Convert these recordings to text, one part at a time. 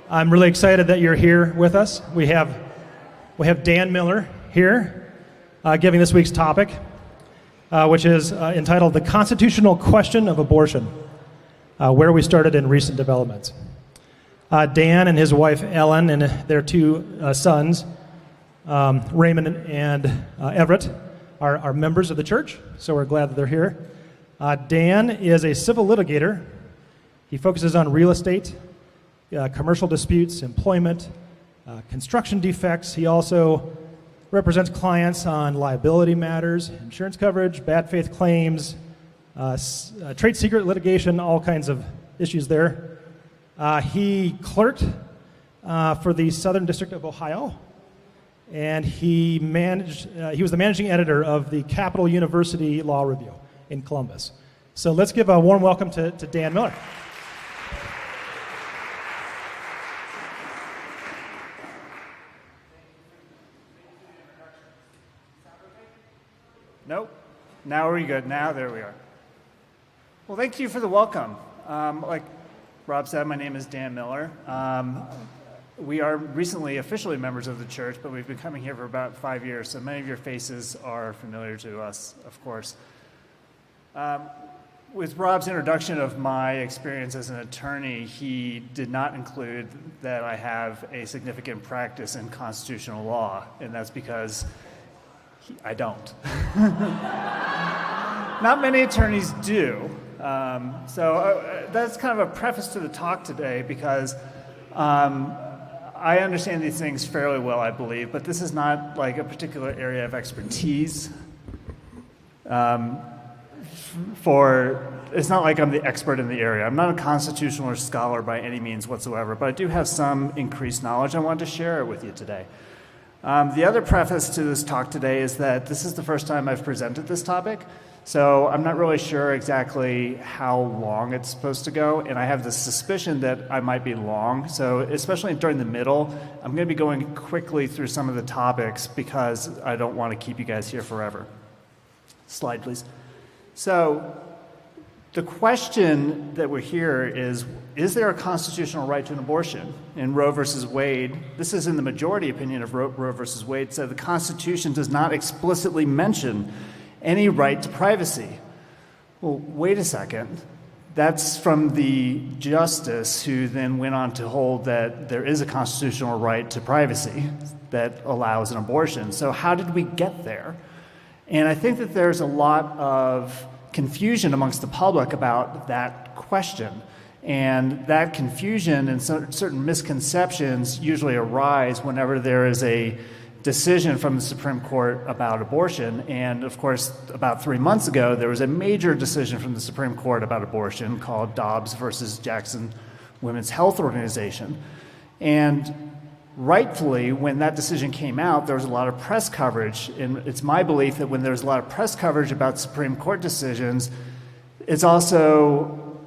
I'm really excited that you're here with us. We have Dan Miller here giving this week's topic, which is entitled The Constitutional Question of Abortion, Where We Started in Recent Developments. Dan and his wife Ellen and their two sons, Raymond and Everett, are members of the church, so we're glad that they're here. Dan is a civil litigator. He focuses on real estate, commercial disputes, employment, construction defects. He also represents clients on liability matters, insurance coverage, bad faith claims, trade secret litigation, all kinds of issues there. He clerked for the Southern District of Ohio, and he was the managing editor of the Capital University Law Review in Columbus. So let's give a warm welcome to Dan Miller. Nope. Now we're good. Now there we are. Well, thank you for the welcome. Like Rob said, my name is Dan Miller. We are recently officially members of the church, but we've been coming here for about 5 years, so many of your faces are familiar to us, of course. With Rob's introduction of my experience as an attorney, he did not include that I have a significant practice in constitutional law, and that's because I don't. Not many attorneys do. That's kind of a preface to the talk today because I understand these things fairly well, I believe, but this is not like a particular area of expertise. It's not like I'm the expert in the area. I'm not a constitutional scholar by any means whatsoever, but I do have some increased knowledge. I wanted to share it with you today. The other preface to this talk today is that this is the first time I've presented this topic, so I'm not really sure exactly how long it's supposed to go, and I have the suspicion that I might be long, so especially during the middle, I'm going to be going quickly through some of the topics because I don't want to keep you guys here forever. Slide, please. So the question that we're here is there a constitutional right to an abortion? In Roe versus Wade, this is in the majority opinion of Roe versus Wade, said the Constitution does not explicitly mention any right to privacy. Well, wait a second. That's from the justice who then went on to hold that there is a constitutional right to privacy that allows an abortion. So how did we get there? And I think that there's a lot of confusion amongst the public about that question. And that confusion and certain misconceptions usually arise whenever there is a decision from the Supreme Court about abortion. And of course, about 3 months ago, there was a major decision from the Supreme Court about abortion called Dobbs versus Jackson Women's Health Organization. And rightfully, when that decision came out, there was a lot of press coverage. And it's my belief that when there's a lot of press coverage about Supreme Court decisions, it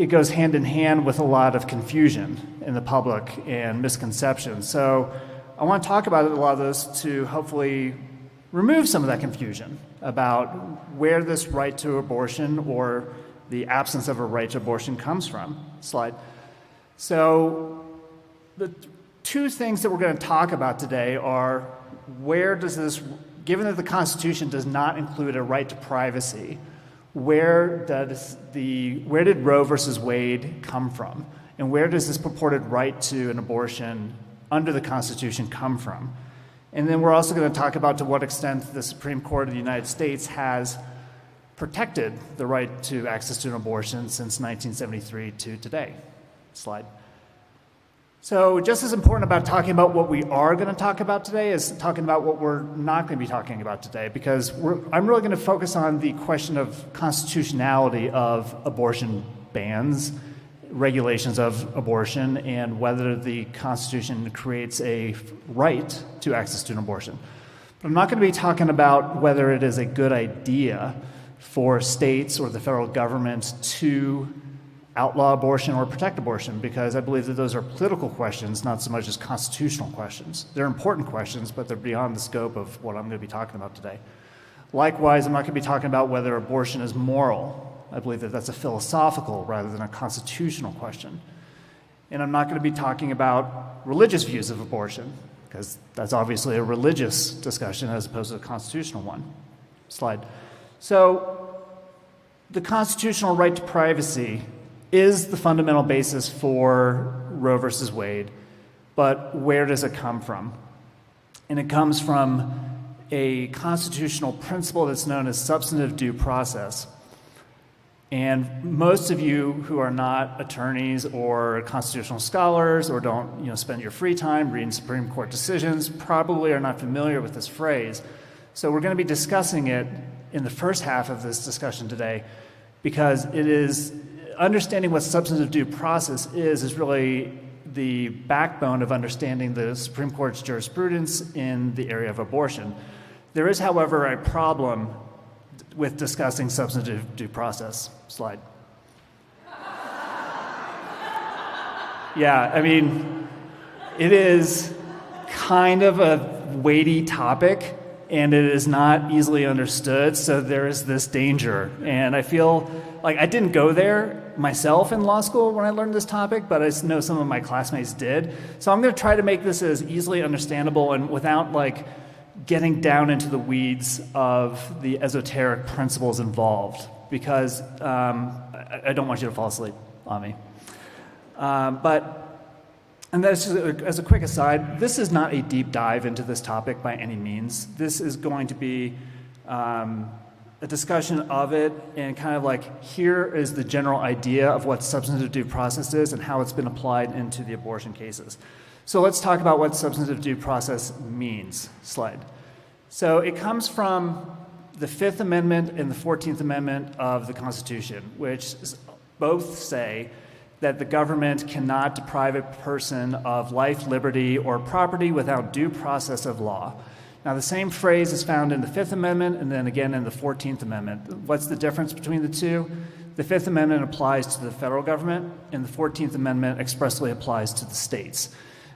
goes hand in hand with a lot of confusion in the public and misconceptions. So I want to talk about a lot of those to hopefully remove some of that confusion about where this right to abortion or the absence of a right to abortion comes from. Slide. So the two things that we're going to talk about today are given that the Constitution does not include a right to privacy, where did Roe versus Wade come from? And where does this purported right to an abortion under the Constitution come from? And then we're also going to talk about to what extent the Supreme Court of the United States has protected the right to access to an abortion since 1973 to today. Slide. So just as important about talking about what we are going to talk about today is talking about what we're not going to be talking about today, because I'm really going to focus on the question of constitutionality of abortion bans, regulations of abortion, and whether the Constitution creates a right to access to an abortion. But I'm not going to be talking about whether it is a good idea for states or the federal government to outlaw abortion or protect abortion, because I believe that those are political questions, not so much as constitutional questions. They're important questions, but they're beyond the scope of what I'm going to be talking about today. Likewise, I'm not going to be talking about whether abortion is moral. I believe that that's a philosophical rather than a constitutional question. And I'm not going to be talking about religious views of abortion, because that's obviously a religious discussion as opposed to a constitutional one. Slide. So the constitutional right to privacy is the fundamental basis for Roe versus Wade, but where does it come from? And it comes from a constitutional principle that's known as substantive due process. And most of you who are not attorneys or constitutional scholars or don't spend your free time reading Supreme Court decisions probably are not familiar with this phrase. So we're going to be discussing it in the first half of this discussion today, because it is understanding what substantive due process is really the backbone of understanding the Supreme Court's jurisprudence in the area of abortion. There is, however, a problem with discussing substantive due process. Slide. Yeah, I mean, it is kind of a weighty topic, and it is not easily understood, so there is this danger. And I feel like I didn't go there myself in law school when I learned this topic, but I know some of my classmates did. So I'm going to try to make this as easily understandable and without getting down into the weeds of the esoteric principles involved, because I don't want you to fall asleep on me. And that's just, as a quick aside, this is not a deep dive into this topic by any means. This is going to be a discussion of it and kind of here is the general idea of what substantive due process is and how it's been applied into the abortion cases. So let's talk about what substantive due process means. Slide. So it comes from the Fifth Amendment and the 14th Amendment of the Constitution, which both say that the government cannot deprive a person of life, liberty, or property without due process of law. Now, the same phrase is found in the Fifth Amendment and then again in the 14th Amendment. What's the difference between the two? The Fifth Amendment applies to the federal government, and the 14th Amendment expressly applies to the states.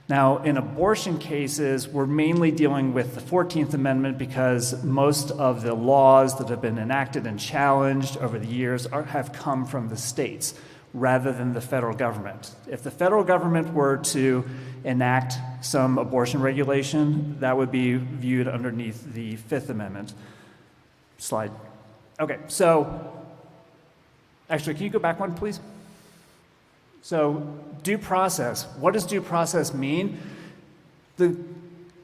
Now, in abortion cases, we're mainly dealing with the 14th Amendment because most of the laws that have been enacted and challenged over the years have come from the states rather than the federal government. If the federal government were to enact some abortion regulation, that would be viewed underneath the Fifth Amendment. Slide. Okay, so actually, can you go back one, please? So due process. What does due process mean? The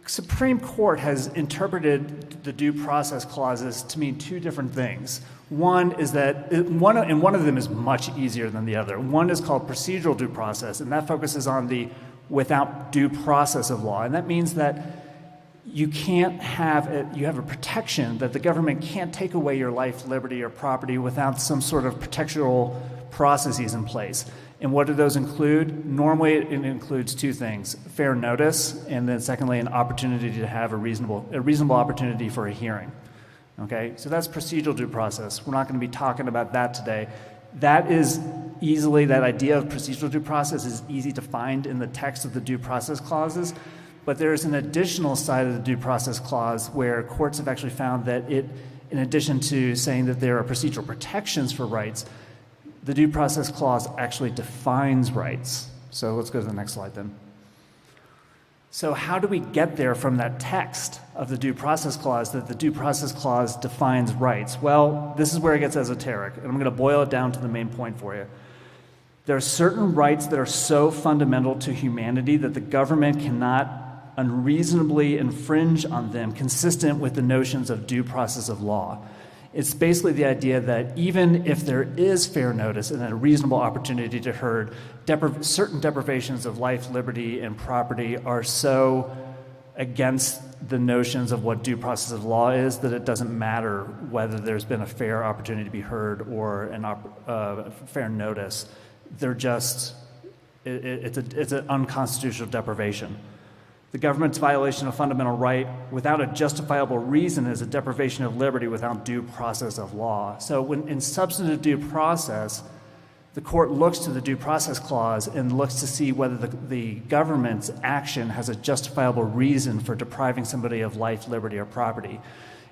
Supreme Court has interpreted the due process clauses to mean two different things. One is that one of them is much easier than the other. One is called procedural due process, and that focuses on the without due process of law. And that means that you have a protection that the government can't take away your life, liberty, or property without some sort of protectural processes in place. And what do those include? Normally, it includes two things: fair notice, and then secondly, an opportunity to have a reasonable opportunity for a hearing. Okay, so that's procedural due process. We're not going to be talking about that today. That idea of procedural due process is easy to find in the text of the due process clauses, but there's an additional side of the due process clause where courts have actually found that in addition to saying that there are procedural protections for rights, the due process clause actually defines rights. So let's go to the next slide then. So how do we get there from that text of the due process clause that the due process clause defines rights? Well, this is where it gets esoteric, and I'm going to boil it down to the main point for you. There are certain rights that are so fundamental to humanity that the government cannot unreasonably infringe on them consistent with the notions of due process of law. It's basically the idea that even if there is fair notice and a reasonable opportunity to heard, certain deprivations of life, liberty, and property are so against the notions of what due process of law is that it doesn't matter whether there's been a fair opportunity to be heard or a fair notice. It's an unconstitutional deprivation. The government's violation of fundamental right without a justifiable reason is a deprivation of liberty without due process of law. So when in substantive due process, the court looks to the due process clause and looks to see whether the government's action has a justifiable reason for depriving somebody of life, liberty, or property.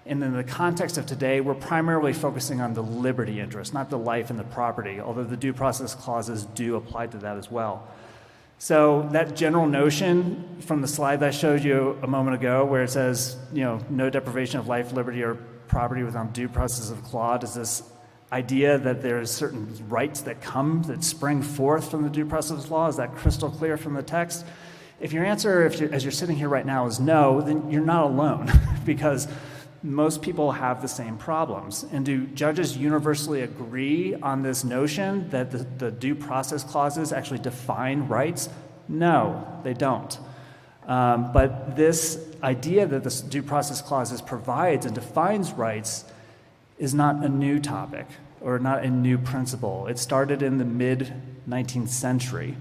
And in the context of today, we're primarily focusing on the liberty interest, not the life and the property, although the due process clauses do apply to that as well. So that general notion from the slide that I showed you a moment ago, where it says, no deprivation of life, liberty, or property without due process of law, is this idea that there's certain rights that spring forth from the due process of law. Is that crystal clear from the text? If your answer, as you're sitting here right now, is no, then you're not alone, because most people have the same problems. And do judges universally agree on this notion that the due process clauses actually define rights? No, they don't. But this idea that the due process clauses provides and defines rights is not a new topic or not a new principle. It started in the mid-19th century.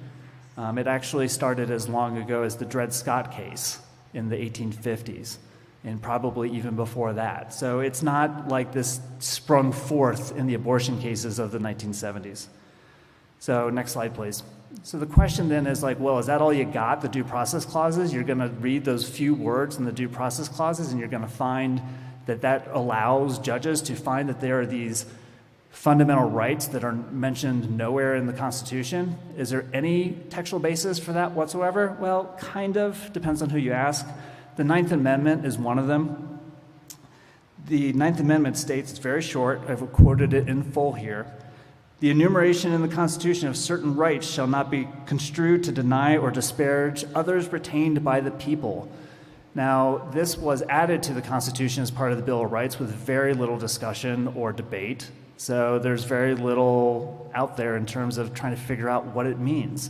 It actually started as long ago as the Dred Scott case in the 1850s, and probably even before that. So it's not like this sprung forth in the abortion cases of the 1970s. So next slide, please. So the question then is is that all you got, the due process clauses? You're going to read those few words in the due process clauses, and you're going to find that allows judges to find that there are these fundamental rights that are mentioned nowhere in the Constitution. Is there any textual basis for that whatsoever? Well, kind of, depends on who you ask. The Ninth Amendment is one of them. The Ninth Amendment states, it's very short, I've quoted it in full here, the enumeration in the Constitution of certain rights shall not be construed to deny or disparage others retained by the people. Now, this was added to the Constitution as part of the Bill of Rights with very little discussion or debate. So there's very little out there in terms of trying to figure out what it means.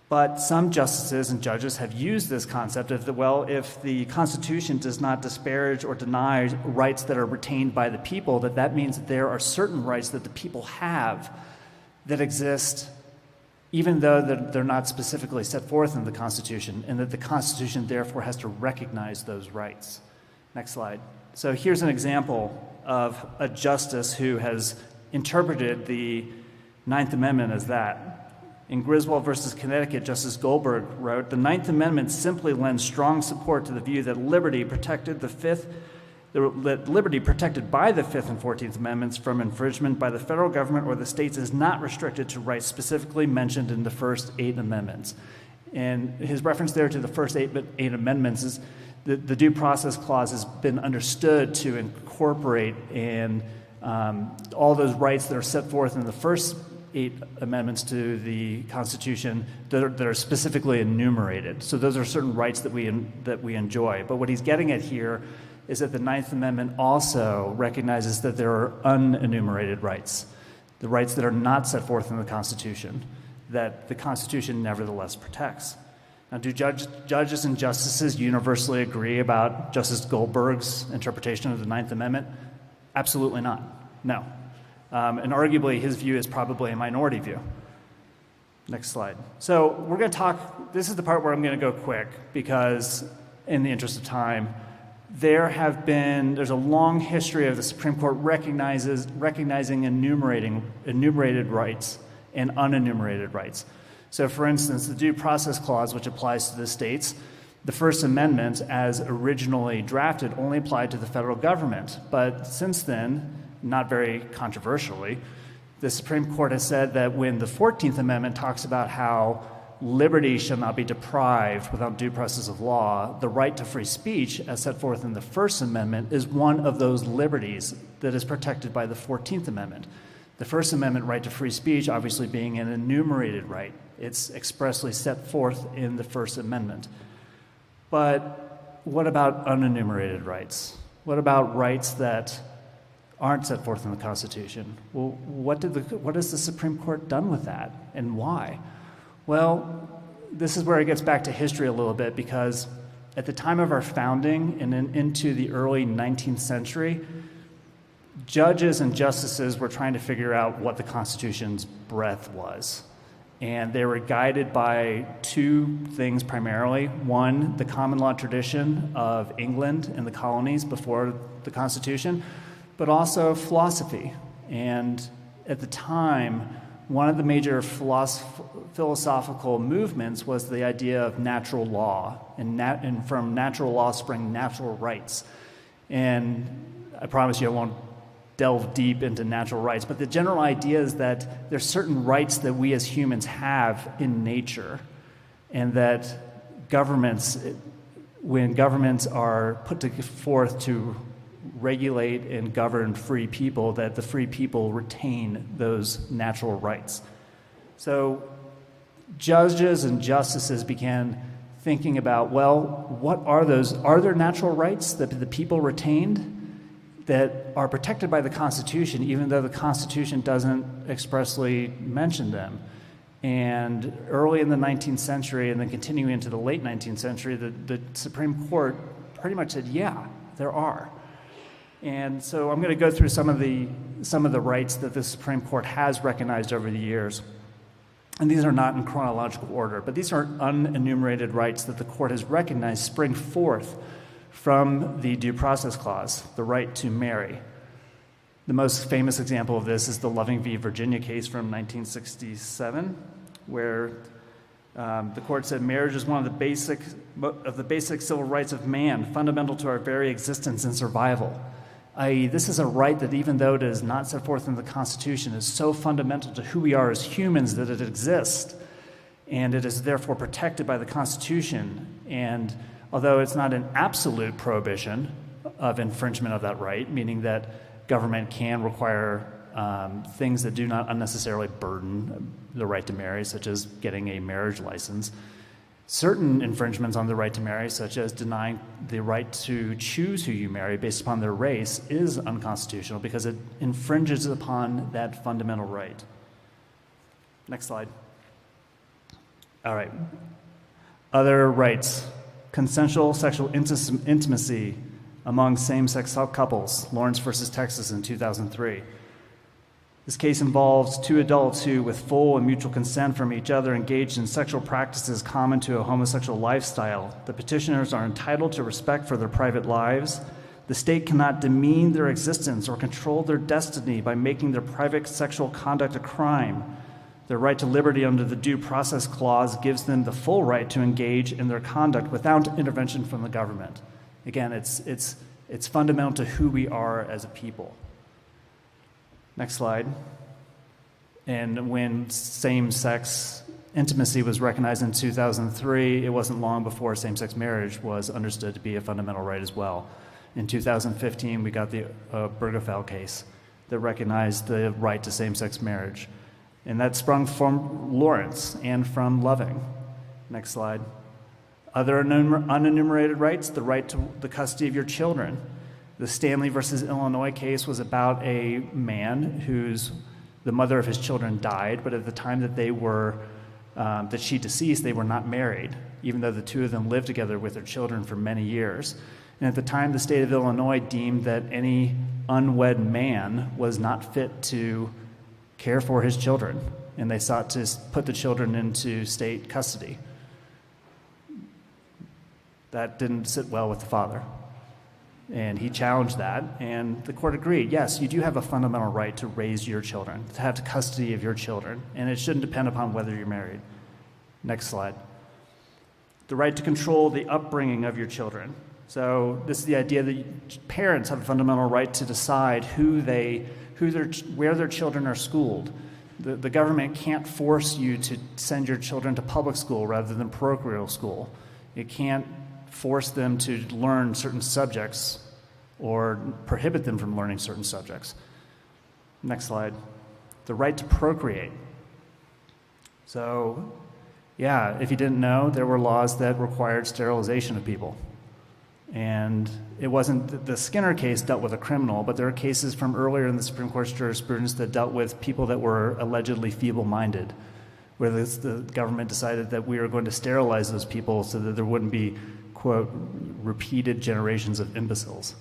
But some justices and judges have used this concept of if the Constitution does not disparage or deny rights that are retained by the people, that means that there are certain rights that the people have that exist even though they're not specifically set forth in the Constitution, and that the Constitution therefore has to recognize those rights. Next slide. So here's an example of a justice who has interpreted the Ninth Amendment as that. In Griswold versus Connecticut, Justice Goldberg wrote, "The Ninth Amendment simply lends strong support to the view that liberty protected by the Fifth and 14th Amendments from infringement by the federal government or the states is not restricted to rights specifically mentioned in the first 8 amendments." And his reference there to the first eight amendments is the Due Process Clause has been understood to incorporate and all those rights that are set forth in the first 8 amendments to the Constitution that are specifically enumerated. So those are certain rights that we enjoy. But what he's getting at here is that the Ninth Amendment also recognizes that there are unenumerated rights, the rights that are not set forth in the Constitution, that the Constitution nevertheless protects. Now, do judges and justices universally agree about Justice Goldberg's interpretation of the Ninth Amendment? Absolutely not. No. And arguably, his view is probably a minority view. Next slide. So we're going to talk, this is the part where I'm going to go quick because, in the interest of time, there's a long history of the Supreme Court recognizing enumerated rights and unenumerated rights. So, for instance, the Due Process Clause, which applies to the states, the First Amendment, as originally drafted, only applied to the federal government. But since then, not very controversially, the Supreme Court has said that when the 14th Amendment talks about how liberty shall not be deprived without due process of law, the right to free speech, as set forth in the First Amendment, is one of those liberties that is protected by the 14th Amendment. The First Amendment right to free speech obviously being an enumerated right. It's expressly set forth in the First Amendment. But what about unenumerated rights? What about rights that aren't set forth in the Constitution? Well, what has the Supreme Court done with that, and why? Well, this is where it gets back to history a little bit, because at the time of our founding and into the early 19th century, judges and justices were trying to figure out what the Constitution's breadth was. And they were guided by 2 things primarily. One, the common law tradition of England and the colonies before the Constitution, but also philosophy. And at the time, one of the major philosophical movements was the idea of natural law, and from natural law spring natural rights. And I promise you I won't delve deep into natural rights, but the general idea is that there's certain rights that we as humans have in nature, and that governments, when governments are put forth to regulate and govern free people, that the free people retain those natural rights. So judges and justices began thinking about, well, what are those? Are there natural rights that the people retained that are protected by the Constitution, even though the Constitution doesn't expressly mention them? And early in the 19th century, and then continuing into the late 19th century, the Supreme Court pretty much said, yeah, there are. And so I'm going to go through some of the rights that the Supreme Court has recognized over the years. And these are not in chronological order, but these are unenumerated rights that the court has recognized spring forth from the Due Process Clause, the right to marry. The most famous example of this is the Loving v. Virginia case from 1967, where the court said marriage is one of the basic civil rights of man, fundamental to our very existence and survival. I.e., this is a right that, even though it is not set forth in the Constitution, is so fundamental to who we are as humans that it exists, and it is therefore protected by the Constitution. And although it's not an absolute prohibition of infringement of that right, meaning that government can require things that do not unnecessarily burden the right to marry, such as getting a marriage license, certain infringements on the right to marry, such as denying the right to choose who you marry based upon their race, is unconstitutional because it infringes upon that fundamental right. Next slide. All right. Other rights. Consensual sexual intimacy among same-sex couples, Lawrence versus Texas in 2003. This case involves two adults who, with full and mutual consent from each other, engaged in sexual practices common to a homosexual lifestyle. The petitioners are entitled to respect for their private lives. The state cannot demean their existence or control their destiny by making their private sexual conduct a crime. Their right to liberty under the Due Process Clause gives them the full right to engage in their conduct without intervention from the government. Again, it's fundamental to who we are as a people. Next slide. And when same-sex intimacy was recognized in 2003, it wasn't long before same-sex marriage was understood to be a fundamental right as well. In 2015, we got the Bergefell case that recognized the right to same-sex marriage. And that sprung from Lawrence and from Loving. Next slide. Other unenumerated rights, the right to the custody of your children. The Stanley versus Illinois case was about a man the mother of his children died, but at the time that she deceased, they were not married, even though the two of them lived together with their children for many years. And at the time, the state of Illinois deemed that any unwed man was not fit to care for his children, and they sought to put the children into state custody. That didn't sit well with the father. And he challenged that, and the court agreed, yes, you do have a fundamental right to raise your children, to have the custody of your children, and it shouldn't depend upon whether you're married. Next slide. The right to control the upbringing of your children. So this is the idea that parents have a fundamental right to decide where their children are schooled. The government can't force you to send your children to public school rather than parochial school. It can't force them to learn certain subjects or prohibit them from learning certain subjects. Next slide. The right to procreate. So, yeah, if you didn't know, there were laws that required sterilization of people. And it wasn't, the Skinner case dealt with a criminal, but there are cases from earlier in the Supreme Court's jurisprudence that dealt with people that were allegedly feeble-minded, where the government decided that we were going to sterilize those people so that there wouldn't be, quote, repeated generations of imbeciles.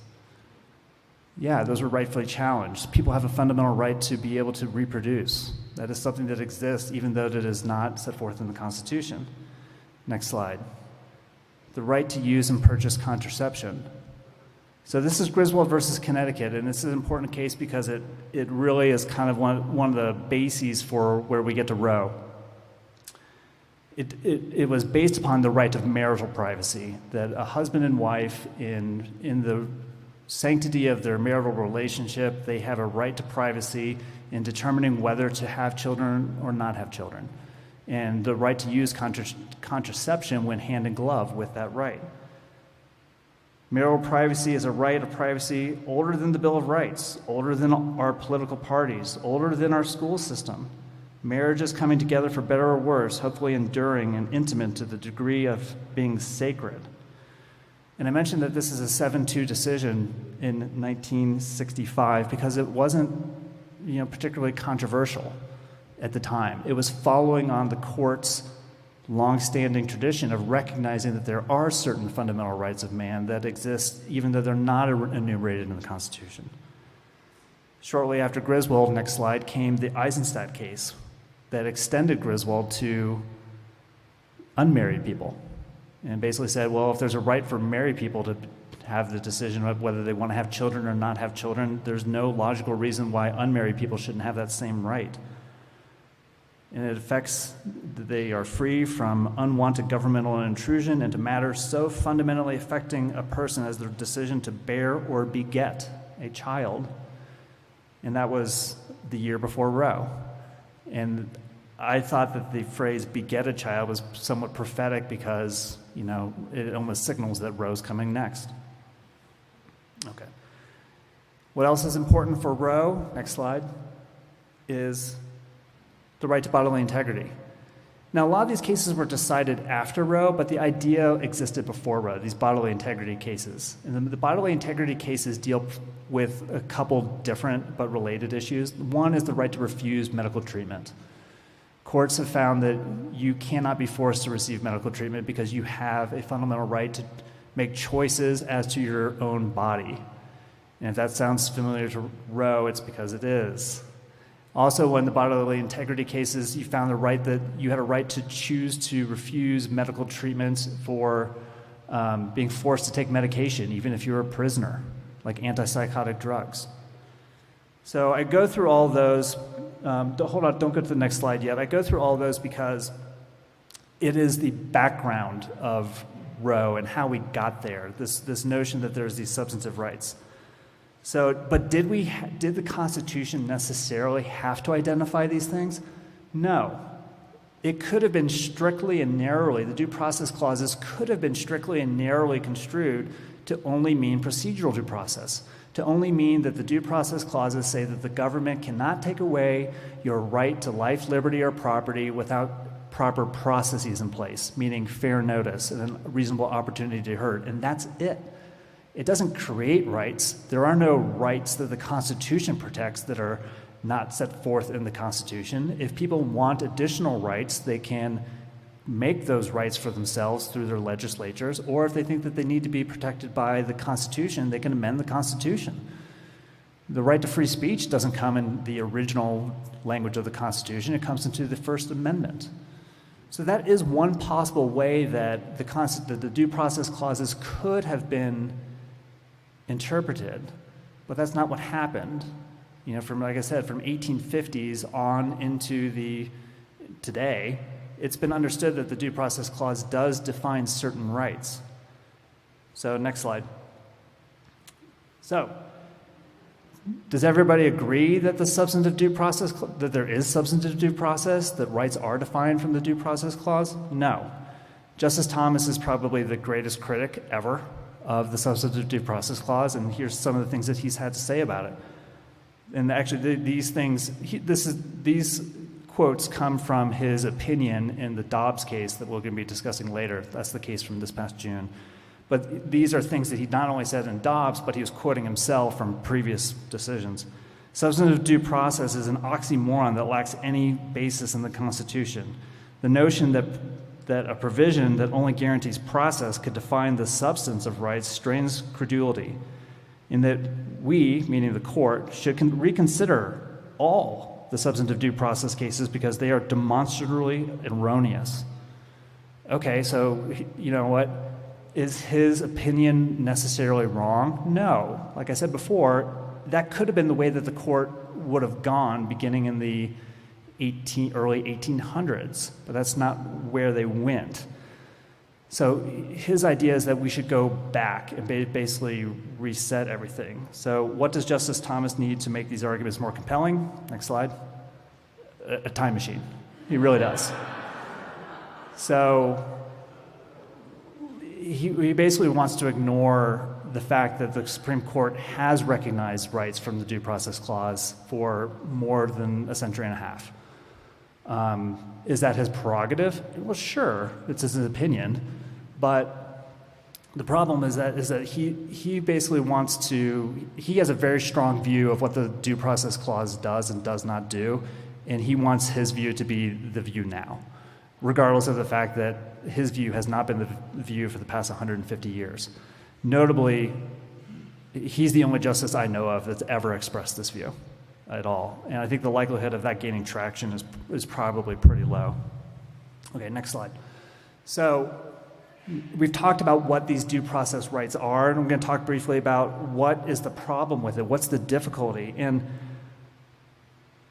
Yeah, those were rightfully challenged. People have a fundamental right to be able to reproduce. That is something that exists even though it is not set forth in the Constitution. Next slide. The right to use and purchase contraception. So this is Griswold versus Connecticut, and this is an important case because it really is kind of one of the bases for where we get to Roe. It was based upon the right of marital privacy, that a husband and wife in sanctity of their marital relationship. They have a right to privacy in determining whether to have children or not have children, and the right to use contraception when hand in glove with that right. Marital privacy is a right of privacy older than the Bill of Rights, older than our political parties, older than our school system. Marriage is coming together for better or worse, hopefully enduring and intimate to the degree of being sacred. And I mentioned that this is a 7-2 decision in 1965 because it wasn't, particularly controversial at the time. It was following on the court's long-standing tradition of recognizing that there are certain fundamental rights of man that exist even though they're not enumerated in the Constitution. Shortly after Griswold, next slide, came the Eisenstadt case that extended Griswold to unmarried people and basically said, well, if there's a right for married people to have the decision of whether they want to have children or not have children, there's no logical reason why unmarried people shouldn't have that same right. And it affects, they are free from unwanted governmental intrusion into matters so fundamentally affecting a person as their decision to bear or beget a child. And that was the year before Roe. And I thought that the phrase beget a child was somewhat prophetic because, it almost signals that Roe's coming next. Okay. What else is important for Roe, next slide, is the right to bodily integrity. Now, a lot of these cases were decided after Roe, but the idea existed before Roe, these bodily integrity cases. And the bodily integrity cases deal with a couple different but related issues. One is the right to refuse medical treatment. Courts have found that you cannot be forced to receive medical treatment because you have a fundamental right to make choices as to your own body. And if that sounds familiar to Roe, it's because it is. Also, in the bodily integrity cases, you found the right that you had a right to choose to refuse medical treatments for being forced to take medication, even if you're a prisoner, like antipsychotic drugs. So I go through all those. Hold on, don't go to the next slide yet. I go through all those because it is the background of Roe and how we got there, this notion that there's these substantive rights. So, but did the Constitution necessarily have to identify these things? No. It could have been strictly and narrowly, the due process clauses could have been strictly and narrowly construed to only mean procedural due process, to only mean that the due process clauses say that the government cannot take away your right to life, liberty, or property without proper processes in place, meaning fair notice and a reasonable opportunity to be heard, and that's it. It doesn't create rights. There are no rights that the Constitution protects that are not set forth in the Constitution. If people want additional rights, they can make those rights for themselves through their legislatures, or if they think that they need to be protected by the Constitution, they can amend the Constitution. The right to free speech doesn't come in the original language of the Constitution. It comes into the First Amendment. So that is one possible way that the due process clauses could have been interpreted, but that's not what happened. From, like I said, from 1850s on into today, it's been understood that the due process clause does define certain rights. So next slide. So, does everybody agree that the substantive due process, that there is substantive due process, that rights are defined from the due process clause? No. Justice Thomas is probably the greatest critic ever of the substantive due process clause, and here's some of the things that he's had to say about it. And actually, these quotes come from his opinion in the Dobbs case that we're going to be discussing later. That's the case from this past June. But these are things that he not only said in Dobbs, but he was quoting himself from previous decisions. Substantive due process is an oxymoron that lacks any basis in the Constitution. The notion that a provision that only guarantees process could define the substance of rights strains credulity, in that we, meaning the court, should reconsider all the substantive due process cases because they are demonstrably erroneous. Okay, so you know what? Is his opinion necessarily wrong? No. Like I said before, that could have been the way that the court would have gone beginning in the early 1800s, but that's not where they went. So his idea is that we should go back and basically reset everything. So what does Justice Thomas need to make these arguments more compelling? Next slide. A time machine. He really does. So he basically wants to ignore the fact that the Supreme Court has recognized rights from the Due Process Clause for more than a century and a half. Is that his prerogative? Well, sure, it's his opinion, but the problem is that he basically wants to, he has a very strong view of what the Due Process Clause does and does not do, and he wants his view to be the view now, regardless of the fact that his view has not been the view for the past 150 years. Notably, he's the only justice I know of that's ever expressed this view at all. And I think the likelihood of that gaining traction is probably pretty low. Okay, next slide. So we've talked about what these due process rights are, and I'm going to talk briefly about what is the problem with it, what's the difficulty. And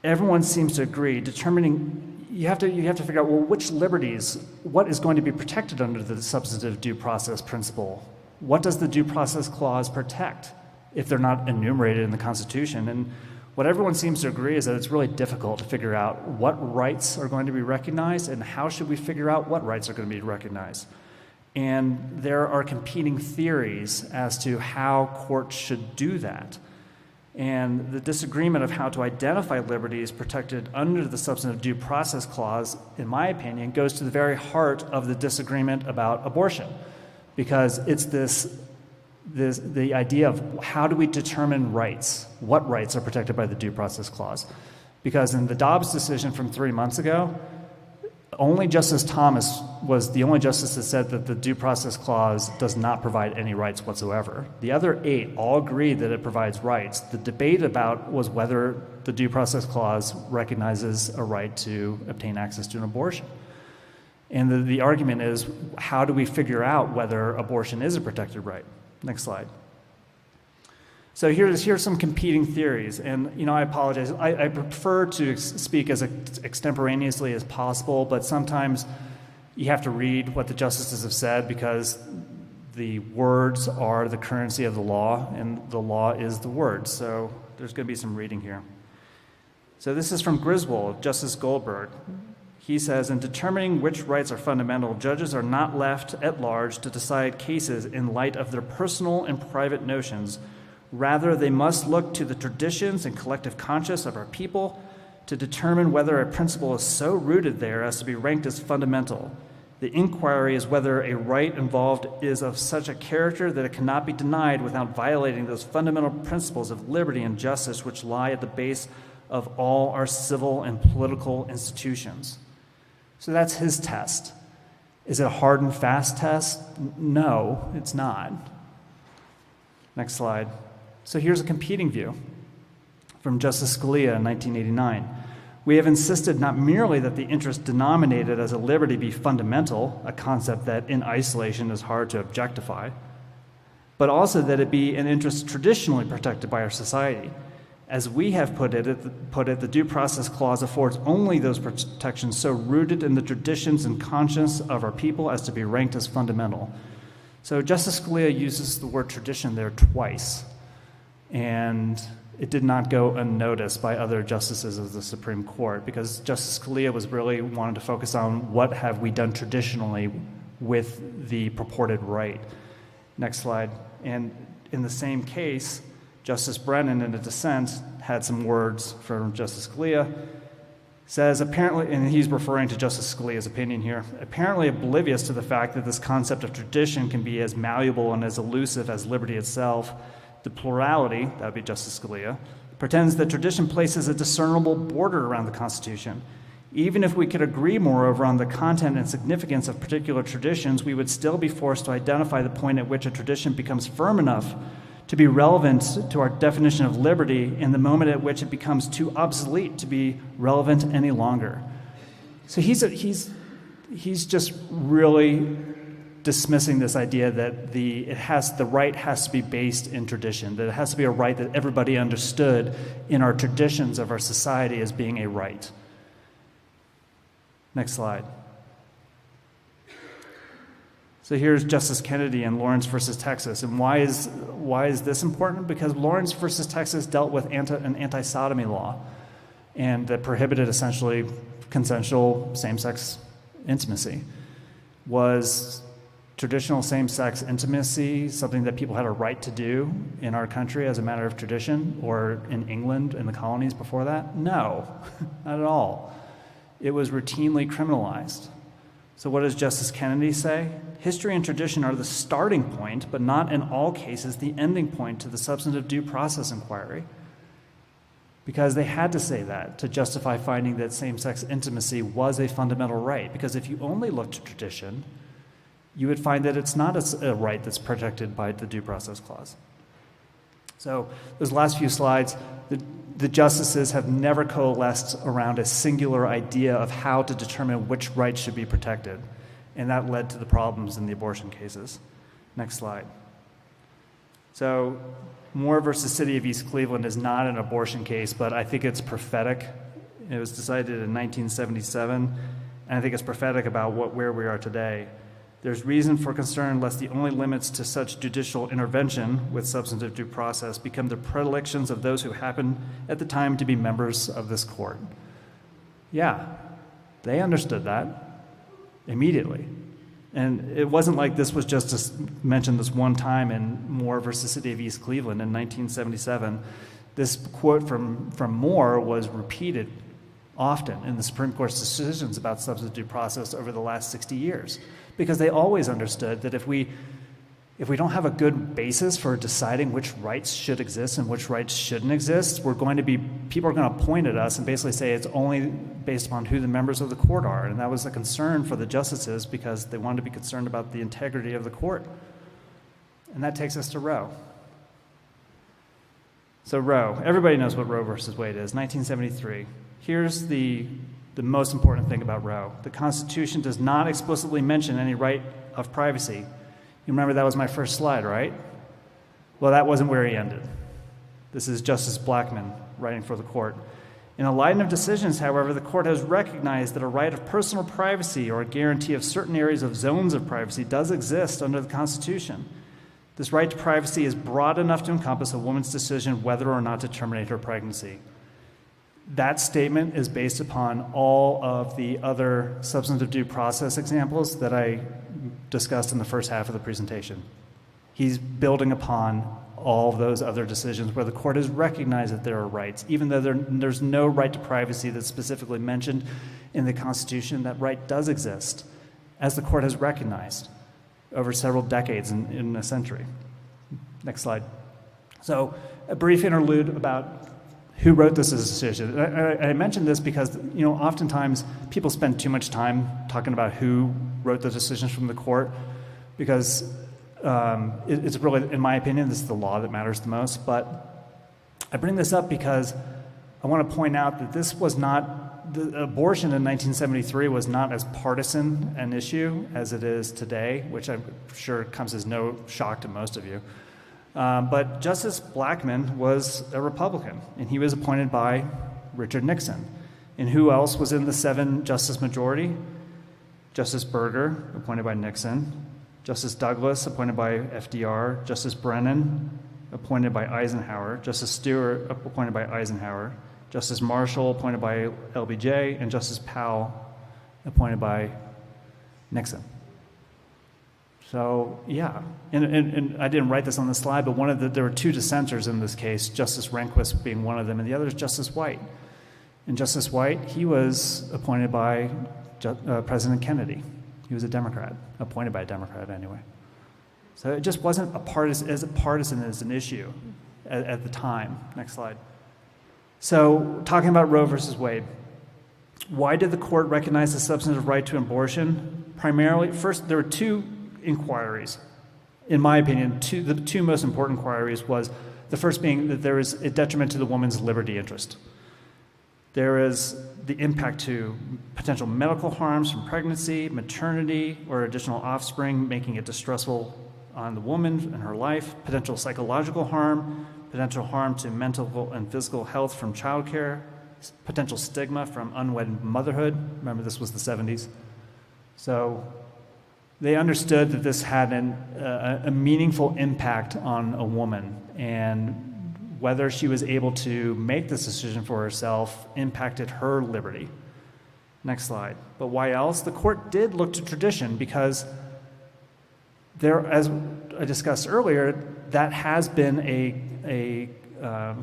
everyone seems to agree, determining you have to figure out, well, which liberties, what is going to be protected under the substantive due process principle? What does the Due Process Clause protect if they're not enumerated in the Constitution? And what everyone seems to agree is that it's really difficult to figure out what rights are going to be recognized and how should we figure out what rights are going to be recognized. And there are competing theories as to how courts should do that. And the disagreement of how to identify liberties protected under the Substantive Due Process Clause, in my opinion, goes to the very heart of the disagreement about abortion. Because it's the idea of how do we determine rights? What rights are protected by the Due Process Clause? Because in the Dobbs decision from 3 months ago, only Justice Thomas was the only justice that said that the Due Process Clause does not provide any rights whatsoever. The other 8 all agreed that it provides rights. The debate about was whether the Due Process Clause recognizes a right to obtain access to an abortion. And the argument is, how do we figure out whether abortion is a protected right? Next slide. So here's some competing theories, and I apologize. I prefer to speak as extemporaneously as possible, but sometimes you have to read what the justices have said because the words are the currency of the law, and the law is the words. So there's going to be some reading here. So this is from Griswold, Justice Goldberg. He says, in determining which rights are fundamental, judges are not left at large to decide cases in light of their personal and private notions. Rather, they must look to the traditions and collective conscience of our people to determine whether a principle is so rooted there as to be ranked as fundamental. The inquiry is whether a right involved is of such a character that it cannot be denied without violating those fundamental principles of liberty and justice which lie at the base of all our civil and political institutions. So that's his test. Is it a hard and fast test? No, it's not. Next slide. So here's a competing view from Justice Scalia in 1989. We have insisted not merely that the interest denominated as a liberty be fundamental, a concept that in isolation is hard to objectify, but also that it be an interest traditionally protected by our society. As we have put it, the Due Process Clause affords only those protections so rooted in the traditions and conscience of our people as to be ranked as fundamental. So Justice Scalia uses the word tradition there twice, and it did not go unnoticed by other justices of the Supreme Court because Justice Scalia was really wanting to focus on what have we done traditionally with the purported right. Next slide. And in the same case, Justice Brennan, in a dissent, had some words from Justice Scalia, says apparently, and he's referring to Justice Scalia's opinion here, apparently oblivious to the fact that this concept of tradition can be as malleable and as elusive as liberty itself. The plurality, that would be Justice Scalia, pretends that tradition places a discernible border around the Constitution. Even if we could agree, moreover, on the content and significance of particular traditions, we would still be forced to identify the point at which a tradition becomes firm enough to be relevant to our definition of liberty and the moment at which it becomes too obsolete to be relevant any longer. So he's just really dismissing this idea that the right has to be based in tradition, that it has to be a right that everybody understood in our traditions of our society as being a right. Next slide. So So here's Justice Kennedy in Lawrence versus Texas. And why is this important? Because Lawrence versus Texas dealt with an anti-sodomy law, and that prohibited essentially consensual same-sex intimacy. Was traditional same-sex intimacy something that people had a right to do in our country as a matter of tradition, or in England in the colonies before that? No, not at all. It was routinely criminalized. So what does Justice Kennedy say? History and tradition are the starting point, but not in all cases the ending point to the substantive due process inquiry. Because they had to say that to justify finding that same-sex intimacy was a fundamental right. Because if you only look to tradition, you would find that it's not a right that's protected by the Due Process Clause. So those last few slides, the justices have never coalesced around a singular idea of how to determine which rights should be protected. And that led to the problems in the abortion cases. Next slide. So Moore versus City of East Cleveland is not an abortion case, but I think it's prophetic. It was decided in 1977, and I think it's prophetic about where we are today. There's reason for concern lest the only limits to such judicial intervention with substantive due process become the predilections of those who happen at the time to be members of this court. Yeah, they understood that immediately. And it wasn't like this was just mentioned this one time in Moore versus City of East Cleveland in 1977. This quote from Moore was repeated often in the Supreme Court's decisions about substantive due process over the last 60 years. Because they always understood that if we don't have a good basis for deciding which rights should exist and which rights shouldn't exist, people are going to point at us and basically say it's only based upon who the members of the court are. And that was a concern for the justices because they wanted to be concerned about the integrity of the court. And that takes us to Roe. So Roe, everybody knows what Roe versus Wade is, 1973. Here's the most important thing about Roe. The Constitution does not explicitly mention any right of privacy. You remember that was my first slide, right? Well, that wasn't where he ended. This is Justice Blackmun writing for the court. In a line of decisions, however, the court has recognized that a right of personal privacy or a guarantee of certain areas of zones of privacy does exist under the Constitution. This right to privacy is broad enough to encompass a woman's decision whether or not to terminate her pregnancy. That statement is based upon all of the other substantive due process examples that I discussed in the first half of the presentation. He's building upon all of those other decisions where the court has recognized that there are rights. Even though there's no right to privacy that's specifically mentioned in the Constitution, that right does exist, as the court has recognized over several decades in a century. Next slide. So a brief interlude about who wrote this as a decision. I mentioned this because, oftentimes people spend too much time talking about who wrote the decisions from the court because it's really, in my opinion, this is the law that matters the most. But I bring this up because I want to point out that this was not, the abortion in 1973 was not as partisan an issue as it is today, which I'm sure comes as no shock to most of you. But Justice Blackmun was a Republican, and he was appointed by Richard Nixon. And who else was in the 7-justice majority? Justice Berger, appointed by Nixon. Justice Douglas, appointed by FDR. Justice Brennan, appointed by Eisenhower. Justice Stewart, appointed by Eisenhower. Justice Marshall, appointed by LBJ. And Justice Powell, appointed by Nixon. So, yeah, and I didn't write this on the slide, but there were 2 dissenters in this case, Justice Rehnquist being one of them, and the other is Justice White. And Justice White, he was appointed by President Kennedy. He was a Democrat, appointed by a Democrat anyway. So it just wasn't as partisan as an issue at the time. Next slide. So talking about Roe versus Wade, why did the court recognize the substantive right to abortion? Primarily, first, there were 2 inquiries. In my opinion, the 2 most important inquiries was the first being that there is a detriment to the woman's liberty interest. There is the impact to potential medical harms from pregnancy, maternity, or additional offspring, making it distressful on the woman and her life, potential psychological harm, potential harm to mental and physical health from childcare, potential stigma from unwed motherhood. Remember, this was the 70s. So they understood that this had a meaningful impact on a woman, and whether she was able to make this decision for herself impacted her liberty. Next slide. But why else? The court did look to tradition because there, as I discussed earlier, that has been a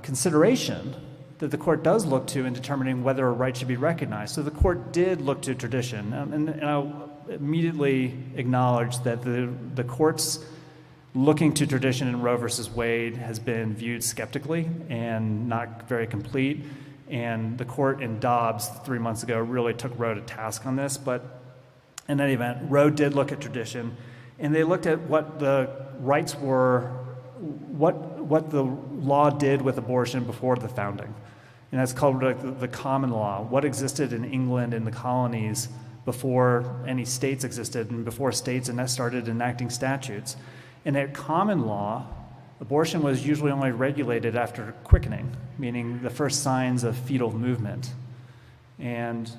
consideration that the court does look to in determining whether a right should be recognized. So the court did look to tradition, and I'll immediately acknowledge that the court's looking to tradition in Roe versus Wade has been viewed skeptically and not very complete. And the court in Dobbs 3 months ago really took Roe to task on this. But in any event, Roe did look at tradition, and they looked at what the rights were, what the law did with abortion before the founding. And that's called the common law, what existed in England and the colonies before any states existed and before states started enacting statutes. And at common law, abortion was usually only regulated after quickening, meaning the first signs of fetal movement. And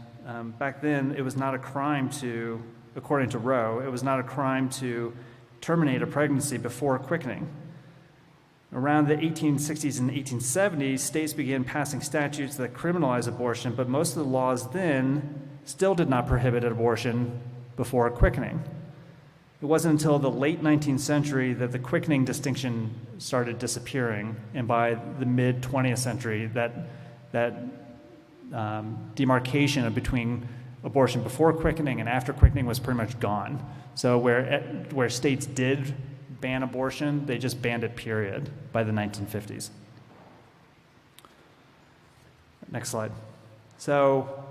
back then, it was not a crime to, according to Roe, it was not a crime to terminate a pregnancy before quickening. Around the 1860s and 1870s, states began passing statutes that criminalized abortion, but most of the laws then still did not prohibit abortion before quickening. It wasn't until the late 19th century that the quickening distinction started disappearing, and by the mid-20th century, that demarcation between abortion before quickening and after quickening was pretty much gone. So where states did ban abortion, they just banned it, period, by the 1950s. Next slide. So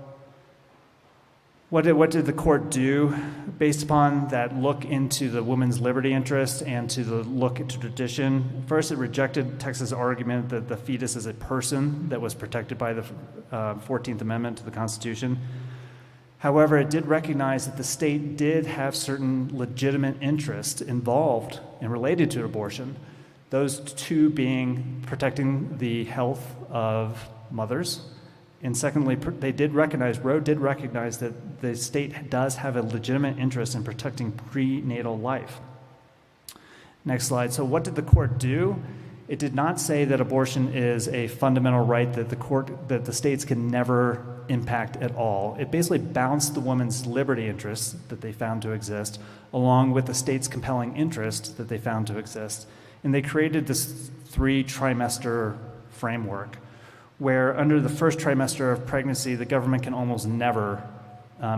what did the court do based upon that look into the woman's liberty interest and to the look into tradition? First, it rejected Texas' argument that the fetus is a person that was protected by the 14th Amendment to the Constitution. However, it did recognize that the state did have certain legitimate interests involved and related to abortion, those two being protecting the health of mothers. And secondly, Roe did recognize that the state does have a legitimate interest in protecting prenatal life. Next slide. So what did the court do? It did not say that abortion is a fundamental right that the states can never impact at all. It basically balanced the woman's liberty interests that they found to exist along with the state's compelling interest that they found to exist. And they created this 3-trimester framework where under the first trimester of pregnancy, the government can almost never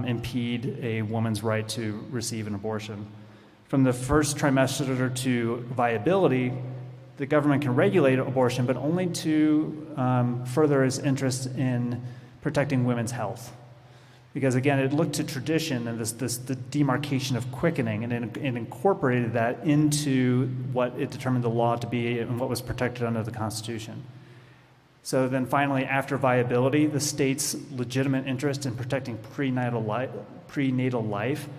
impede a woman's right to receive an abortion. From the first trimester to viability, the government can regulate abortion, but only to further its interest in protecting women's health. Because again, it looked to tradition and the demarcation of quickening, and it incorporated that into what it determined the law to be and what was protected under the Constitution. So then finally, after viability, the state's legitimate interest in protecting prenatal life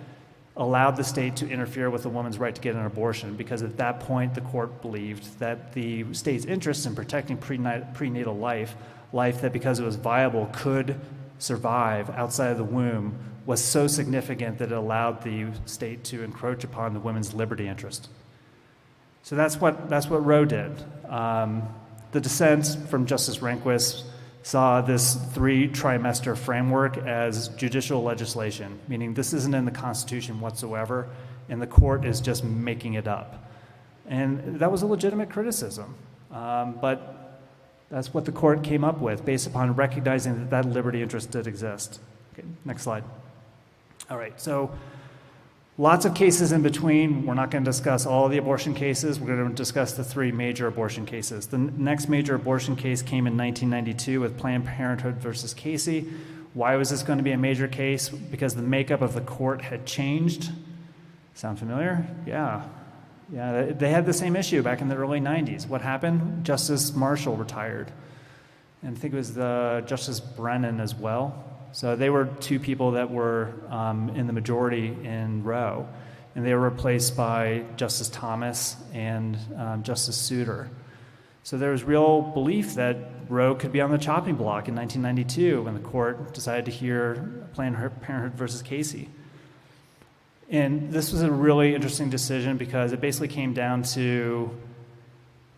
allowed the state to interfere with a woman's right to get an abortion, because at that point, the court believed that the state's interest in protecting prenatal life that because it was viable could survive outside of the womb, was so significant that it allowed the state to encroach upon the women's liberty interest. So that's what Roe did. The dissent from Justice Rehnquist saw this 3-trimester framework as judicial legislation, meaning this isn't in the Constitution whatsoever, and the court is just making it up. And that was a legitimate criticism, but that's what the court came up with based upon recognizing that liberty interest did exist. Okay, next slide. All right, so lots of cases in between. We're not going to discuss all of the abortion cases. We're going to discuss the 3 major abortion cases. The next major abortion case came in 1992 with Planned Parenthood versus Casey. Why was this going to be a major case? Because the makeup of the court had changed. Sound familiar? Yeah, they had the same issue back in the early 90s. What happened? Justice Marshall retired. And I think it was Justice Brennan as well. So they were 2 people that were in the majority in Roe, and they were replaced by Justice Thomas and Justice Souter. So there was real belief that Roe could be on the chopping block in 1992 when the court decided to hear Planned Parenthood versus Casey. And this was a really interesting decision because it basically came down to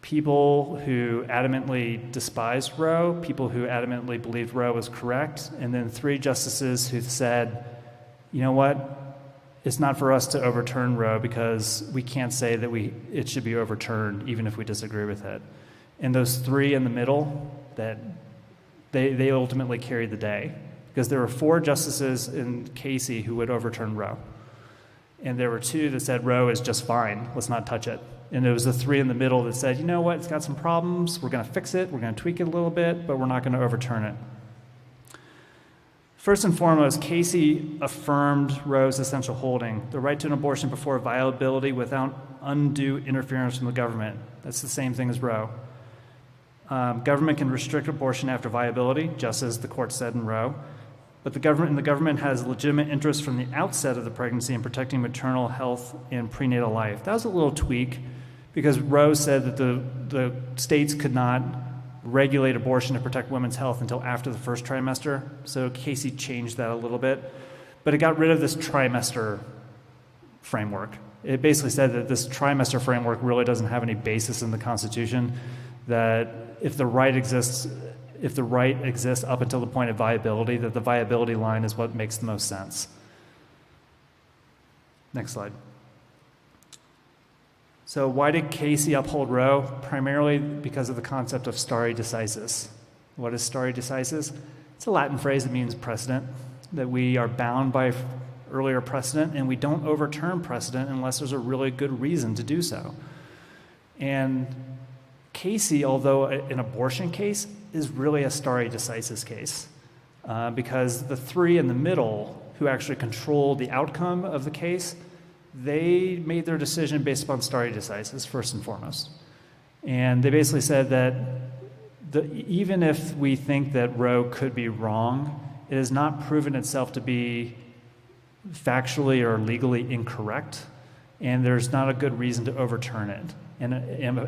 people who adamantly despised Roe, people who adamantly believed Roe was correct, and then 3 justices who said, you know what, it's not for us to overturn Roe because we can't say that it should be overturned even if we disagree with it. And those 3 in the middle, that they ultimately carried the day because there were 4 justices in Casey who would overturn Roe. And there were 2 that said Roe is just fine, let's not touch it. And there was the 3 in the middle that said, you know what, it's got some problems, we're going to fix it, we're going to tweak it a little bit, but we're not going to overturn it. First and foremost, Casey affirmed Roe's essential holding, the right to an abortion before viability without undue interference from the government. That's the same thing as Roe. Government can restrict abortion after viability, just as the court said in Roe. But the government has legitimate interest from the outset of the pregnancy in protecting maternal health and prenatal life. That was a little tweak because Roe said that the states could not regulate abortion to protect women's health until after the first trimester. So Casey changed that a little bit. But it got rid of this trimester framework. It basically said that this trimester framework really doesn't have any basis in the Constitution, that if the right exists up until the point of viability, that the viability line is what makes the most sense. Next slide. So why did Casey uphold Roe? Primarily because of the concept of stare decisis. What is stare decisis? It's a Latin phrase that means precedent, that we are bound by earlier precedent and we don't overturn precedent unless there's a really good reason to do so. And Casey, although an abortion case, is really a stare decisis case because the 3 in the middle who actually controlled the outcome of the case, they made their decision based upon stare decisis, first and foremost. And they basically said that even if we think that Roe could be wrong, it has not proven itself to be factually or legally incorrect, and there's not a good reason to overturn it. And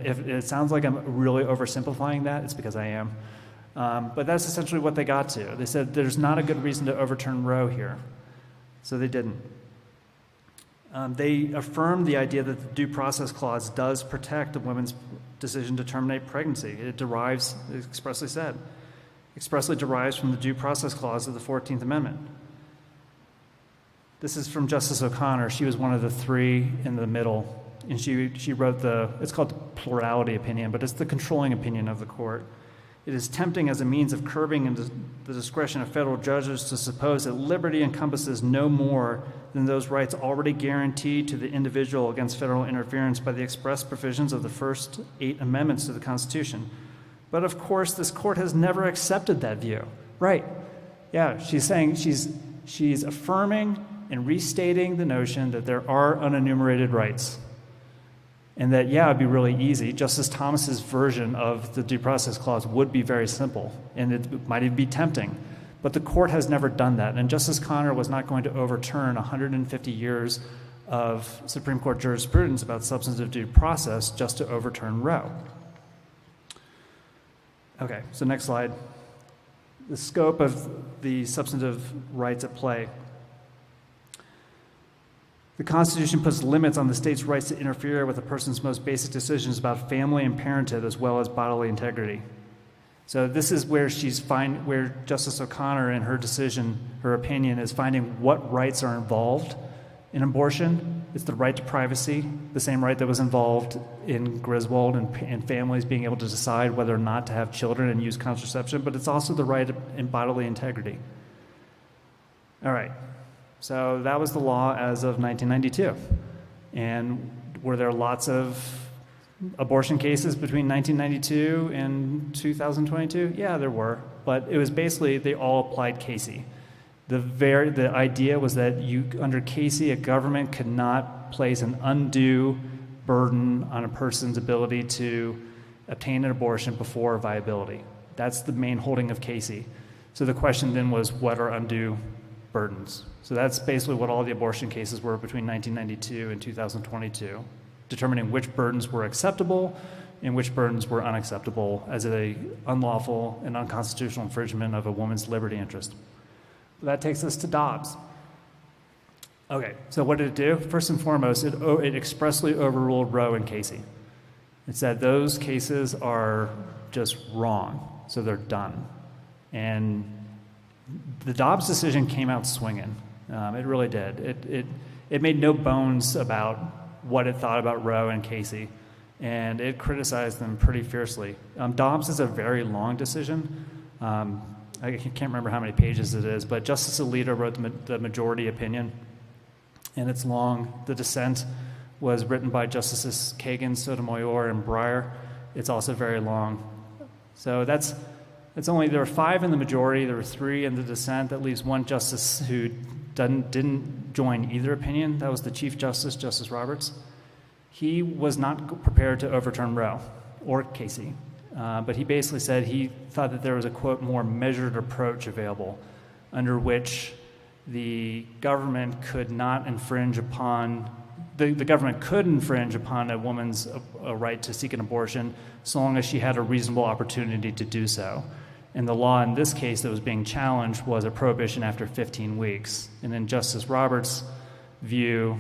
if it sounds like I'm really oversimplifying that, it's because I am. But that's essentially what they got to. They said there's not a good reason to overturn Roe here. So they didn't. They affirmed the idea that the Due Process Clause does protect a woman's decision to terminate pregnancy. It expressly derives from the Due Process Clause of the 14th Amendment. This is from Justice O'Connor. She was one of the 3 in the middle. And she wrote it's called the plurality opinion, but it's the controlling opinion of the court. It is tempting as a means of curbing the discretion of federal judges to suppose that liberty encompasses no more than those rights already guaranteed to the individual against federal interference by the express provisions of the first 8 amendments to the Constitution. But of course, this court has never accepted that view. Right. Yeah, she's saying she's affirming and restating the notion that there are unenumerated rights. And that, yeah, it'd be really easy. Justice Thomas's version of the Due Process Clause would be very simple, and it might even be tempting. But the court has never done that, and Justice Connor was not going to overturn 150 years of Supreme Court jurisprudence about substantive due process just to overturn Roe. Okay, so next slide. The scope of the substantive rights at play. The Constitution puts limits on the state's rights to interfere with a person's most basic decisions about family and parenthood, as well as bodily integrity. So this is where where Justice O'Connor in her decision, her opinion, is finding what rights are involved in abortion. It's the right to privacy, the same right that was involved in Griswold and families being able to decide whether or not to have children and use contraception, but it's also the right in bodily integrity. All right. So that was the law as of 1992. And were there lots of abortion cases between 1992 and 2022? Yeah, there were. But it was basically, they all applied Casey. The idea was that under Casey, a government could not place an undue burden on a person's ability to obtain an abortion before viability. That's the main holding of Casey. So the question then was, what are undue burdens? So that's basically what all the abortion cases were between 1992 and 2022, determining which burdens were acceptable and which burdens were unacceptable as an unlawful and unconstitutional infringement of a woman's liberty interest. That takes us to Dobbs. Okay, so what did it do? First and foremost, it expressly overruled Roe and Casey. It said those cases are just wrong, so they're done. And the Dobbs decision came out swinging. It really did. It made no bones about what it thought about Roe and Casey, and it criticized them pretty fiercely. Dobbs is a very long decision. I can't remember how many pages it is, but Justice Alito wrote the majority opinion, and it's long. The dissent was written by Justices Kagan, Sotomayor, and Breyer. It's also very long. So there were 5 in the majority, there were 3 in the dissent. That leaves 1 justice who didn't join either opinion. That was the Chief Justice, Justice Roberts. He was not prepared to overturn Roe or Casey, but he basically said he thought that there was a, quote, more measured approach available under which the government could not infringe upon the government could infringe upon a woman's right to seek an abortion so long as she had a reasonable opportunity to do so. And the law in this case that was being challenged was a prohibition after 15 weeks. And in Justice Roberts' view,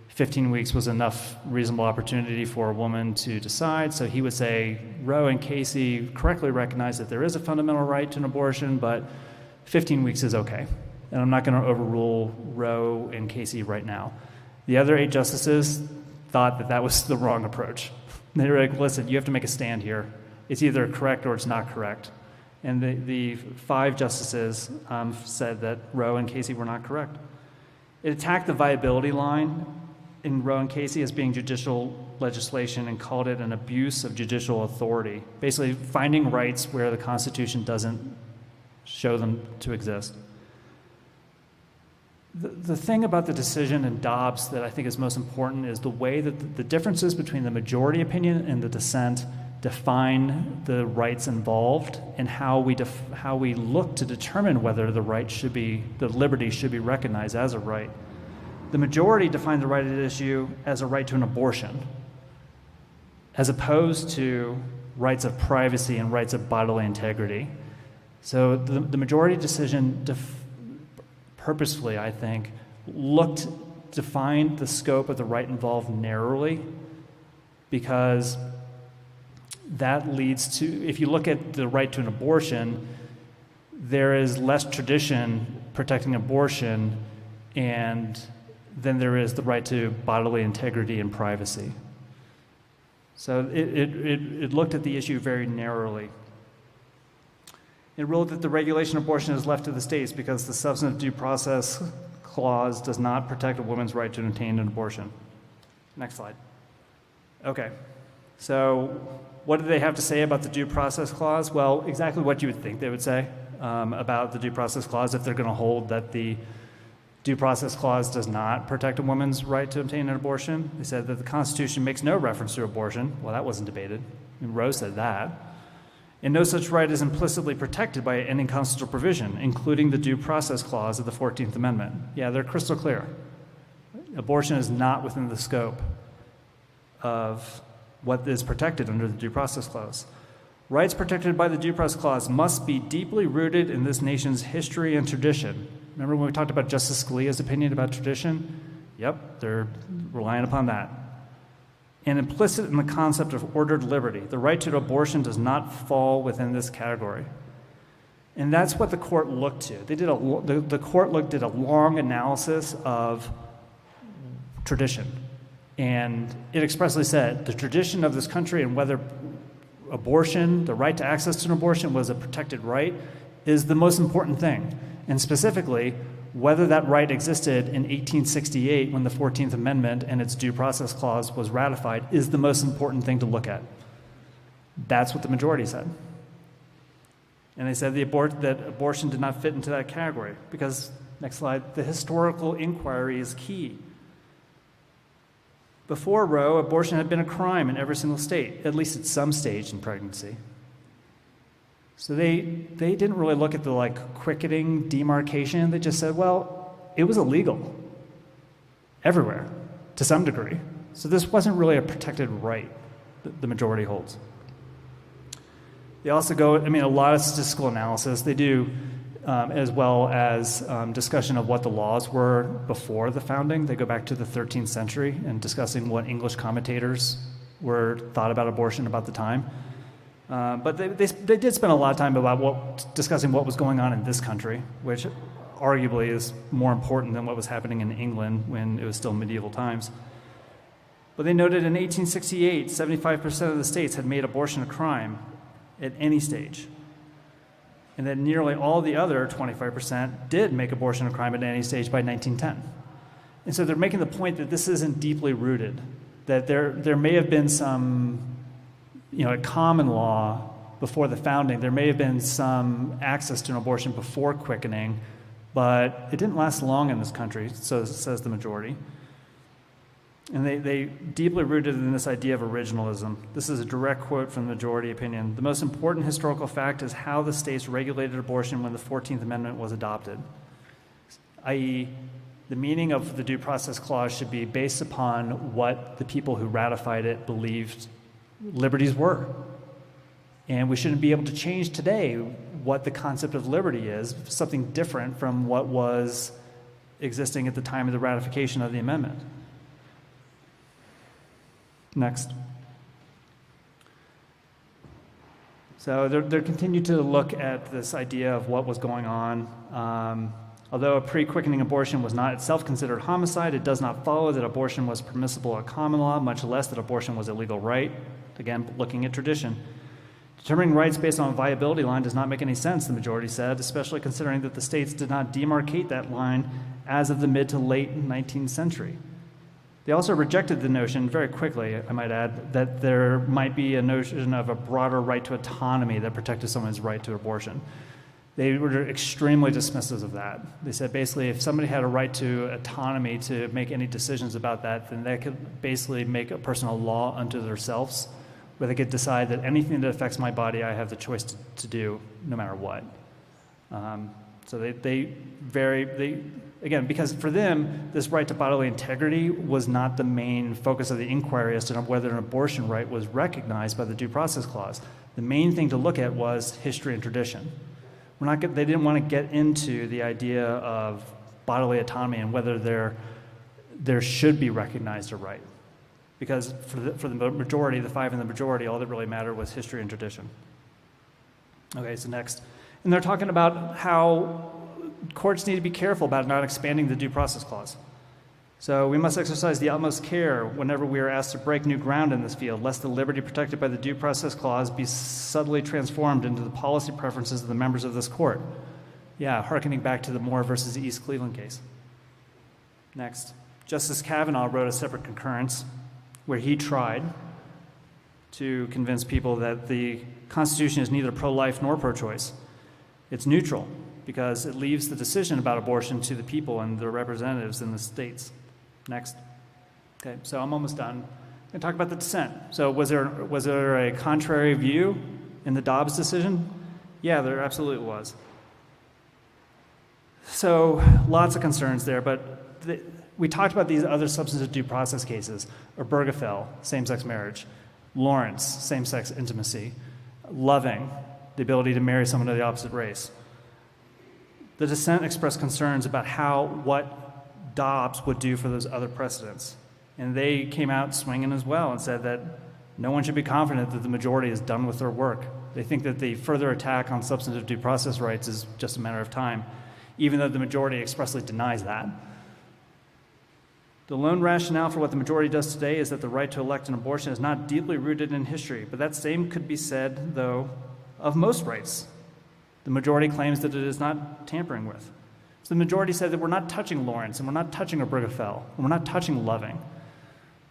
15 weeks was enough reasonable opportunity for a woman to decide. So he would say Roe and Casey correctly recognize that there is a fundamental right to an abortion, but 15 weeks is okay. And I'm not going to overrule Roe and Casey right now. The other 8 justices thought that that was the wrong approach. They were like, listen, you have to make a stand here. It's either correct or it's not correct. And the 5 justices said that Roe and Casey were not correct. It attacked the viability line in Roe and Casey as being judicial legislation and called it an abuse of judicial authority, basically finding rights where the Constitution doesn't show them to exist. The thing about the decision in Dobbs that I think is most important is the way that the differences between the majority opinion and the dissent define the rights involved and how we look to determine whether the liberty should be recognized as a right. The majority defined the right at issue as a right to an abortion, as opposed to rights of privacy and rights of bodily integrity. So the majority decision purposefully, I think, defined the scope of the right involved narrowly, because that leads to, if you look at the right to an abortion, there is less tradition protecting abortion and then there is the right to bodily integrity and privacy. So it looked at the issue very narrowly. It ruled that the regulation of abortion is left to the states because the substantive due process clause does not protect a woman's right to obtain an abortion. Next slide. Okay, so what do they have to say about the due process clause? Well, exactly what you would think they would say about the due process clause if they're going to hold that the due process clause does not protect a woman's right to obtain an abortion. They said that the Constitution makes no reference to abortion. Well, that wasn't debated. I mean, Roe said that. And no such right is implicitly protected by any constitutional provision, including the due process clause of the 14th Amendment. Yeah, they're crystal clear. Abortion is not within the scope of what is protected under the due process clause. Rights protected by the due process clause must be deeply rooted in this nation's history and tradition. Remember when we talked about Justice Scalia's opinion about tradition? Yep, they're relying upon that. And implicit in the concept of ordered liberty. The right to abortion does not fall within this category. And that's what the court looked to. The court did a long analysis of tradition. And it expressly said the tradition of this country and whether abortion, the right to access to an abortion was a protected right, is the most important thing. And specifically, whether that right existed in 1868 when the 14th Amendment and its due process clause was ratified is the most important thing to look at. That's what the majority said. And they said that abortion did not fit into that category because, next slide, the historical inquiry is key. Before Roe, abortion had been a crime in every single state, at least at some stage in pregnancy. So they didn't really look at the quickening demarcation. They just said, well, it was illegal everywhere to some degree. So this wasn't really a protected right that the majority holds. They also a lot of statistical analysis. They do as well as discussion of what the laws were before the founding. They go back to the 13th century and discussing what English commentators thought about abortion about the time. But they did spend a lot of time discussing what was going on in this country, which arguably is more important than what was happening in England when it was still medieval times. But they noted in 1868, 75% of the states had made abortion a crime at any stage. And that nearly all the other 25% did make abortion a crime at any stage by 1910. And so they're making the point that this isn't deeply rooted, that there may have been some, a common law before the founding, there may have been some access to an abortion before quickening, but it didn't last long in this country, so says the majority. And they deeply rooted in this idea of originalism. This is a direct quote from the majority opinion. The most important historical fact is how the states regulated abortion when the 14th Amendment was adopted, i.e., the meaning of the Due Process Clause should be based upon what the people who ratified it believed liberties were. And we shouldn't be able to change today what the concept of liberty is, something different from what was existing at the time of the ratification of the amendment. Next. So they're continuing to look at this idea of what was going on. Although a pre-quickening abortion was not itself considered homicide, it does not follow that abortion was permissible at common law, much less that abortion was a legal right. Again, looking at tradition. Determining rights based on a viability line does not make any sense, the majority said, especially considering that the states did not demarcate that line as of the mid to late 19th century. They also rejected the notion, very quickly, I might add, that there might be a notion of a broader right to autonomy that protected someone's right to abortion. They were extremely dismissive of that. They said basically if somebody had a right to autonomy to make any decisions about that, then they could basically make a personal law unto themselves, where they could decide that anything that affects my body, I have the choice to do no matter what. So again, because for them, this right to bodily integrity was not the main focus of the inquiry as to whether an abortion right was recognized by the Due Process Clause. The main thing to look at was history and tradition. They didn't want to get into the idea of bodily autonomy and whether there should be recognized a right. Because for the majority, the five in the majority, all that really mattered was history and tradition. Okay, so next. And they're talking about how courts need to be careful about not expanding the Due Process Clause. So we must exercise the utmost care whenever we are asked to break new ground in this field, lest the liberty protected by the Due Process Clause be subtly transformed into the policy preferences of the members of this court. Yeah, hearkening back to the Moore versus East Cleveland case. Next. Justice Kavanaugh wrote a separate concurrence where he tried to convince people that the Constitution is neither pro-life nor pro-choice. It's neutral because it leaves the decision about abortion to the people and their representatives in the states. Next. Okay, so I'm almost done. I'm going to talk about the dissent. So was there a contrary view in the Dobbs decision? Yeah, there absolutely was. So lots of concerns there, but we talked about these other substantive due process cases, Obergefell, same-sex marriage, Lawrence, same-sex intimacy, Loving, the ability to marry someone of the opposite race. The dissent expressed concerns about what Dobbs would do for those other precedents. And they came out swinging as well and said that no one should be confident that the majority is done with their work. They think that the further attack on substantive due process rights is just a matter of time, even though the majority expressly denies that. The lone rationale for what the majority does today is that the right to elect an abortion is not deeply rooted in history, but that same could be said, though, of most rights. The majority claims that it is not tampering with. So the majority said that we're not touching Lawrence, and we're not touching Obergefell, and we're not touching Loving.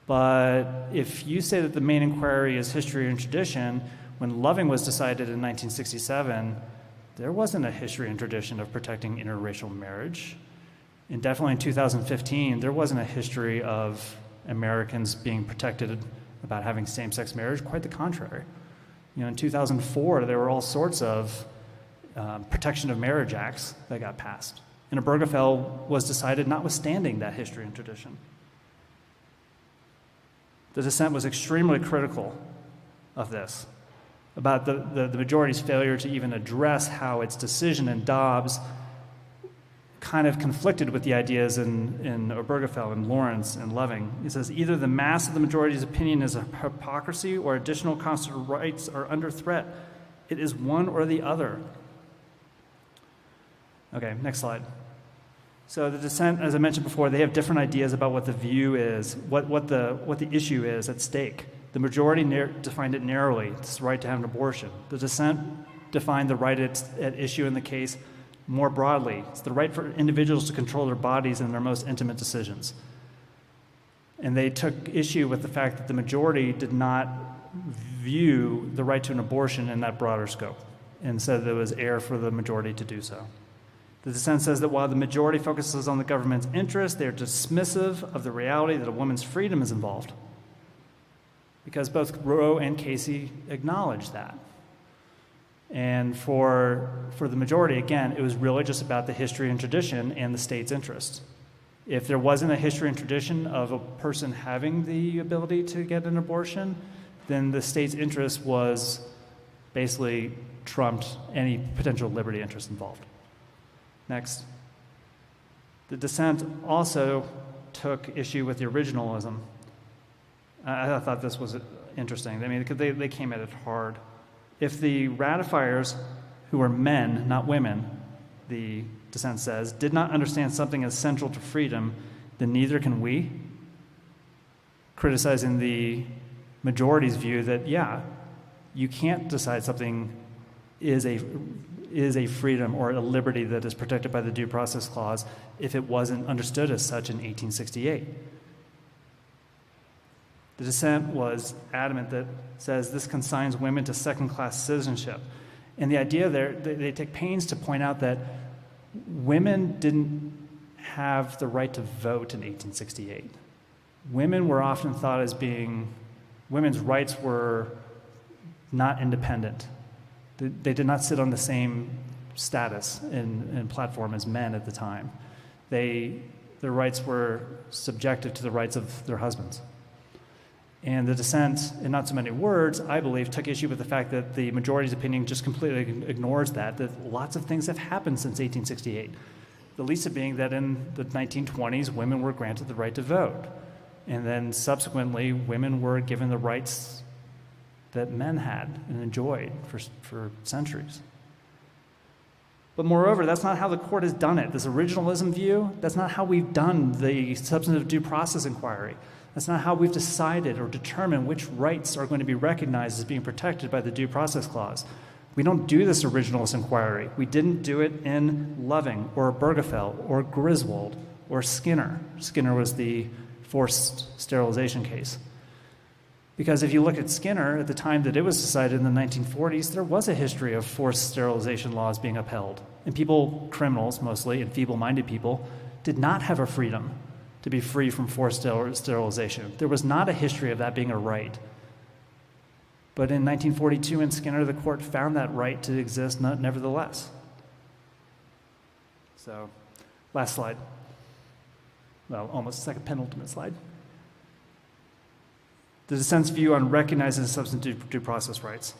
But if you say that the main inquiry is history and tradition, when Loving was decided in 1967, there wasn't a history and tradition of protecting interracial marriage. And definitely in 2015, there wasn't a history of Americans being protected about having same-sex marriage. Quite the contrary. In 2004, there were all sorts of protection of marriage acts that got passed. And Obergefell was decided notwithstanding that history and tradition. The dissent was extremely critical of this. about the majority's failure to even address how its decision in Dobbs kind of conflicted with the ideas in Obergefell and Lawrence and Loving. He says, either the mass of the majority's opinion is a hypocrisy or additional constitutional rights are under threat. It is one or the other. Okay, next slide. So the dissent, as I mentioned before, they have different ideas about what the view is, what the issue is at stake. The majority defined it narrowly. It's the right to have an abortion. The dissent defined the right at issue in the case more broadly. It's the right for individuals to control their bodies and their most intimate decisions. And they took issue with the fact that the majority did not view the right to an abortion in that broader scope and said that it was error for the majority to do so. The dissent says that while the majority focuses on the government's interest, they are dismissive of the reality that a woman's freedom is involved, because both Roe and Casey acknowledge that. And for the majority, again, it was really just about the history and tradition and the state's interest. If there wasn't a history and tradition of a person having the ability to get an abortion, then the state's interest was basically trumped any potential liberty interest involved. Next. The dissent also took issue with the originalism. I thought this was interesting. I mean, because they came at it hard. If the ratifiers, who were men, not women, the dissent says, did not understand something as central to freedom, then neither can we. Criticizing the majority's view that, yeah, you can't decide something is a freedom or a liberty that is protected by the Due Process Clause if it wasn't understood as such in 1868. The dissent was adamant that says this consigns women to second-class citizenship. And the idea there, they take pains to point out that women didn't have the right to vote in 1868. Women were often thought as being, women's rights were not independent. They did not sit on the same status and platform as men at the time. Their rights were subjective to the rights of their husbands. And the dissent, in not so many words, I believe, took issue with the fact that the majority's opinion just completely ignores that lots of things have happened since 1868. The least of being that in the 1920s, women were granted the right to vote. And then subsequently, women were given the rights that men had and enjoyed for centuries. But moreover, that's not how the court has done it. This originalism view, that's not how we've done the substantive due process inquiry. That's not how we've decided or determined which rights are going to be recognized as being protected by the Due Process Clause. We don't do this originalist inquiry. We didn't do it in Loving or Obergefell or Griswold or Skinner. Skinner was the forced sterilization case. Because if you look at Skinner, at the time that it was decided in the 1940s, there was a history of forced sterilization laws being upheld. And people, criminals mostly, and feeble-minded people, did not have a freedom to be free from forced sterilization. There was not a history of that being a right. But in 1942 in Skinner, the court found that right to exist nevertheless. So, last slide. Well, almost second penultimate slide. The dissent's view on recognizing substantive due process rights.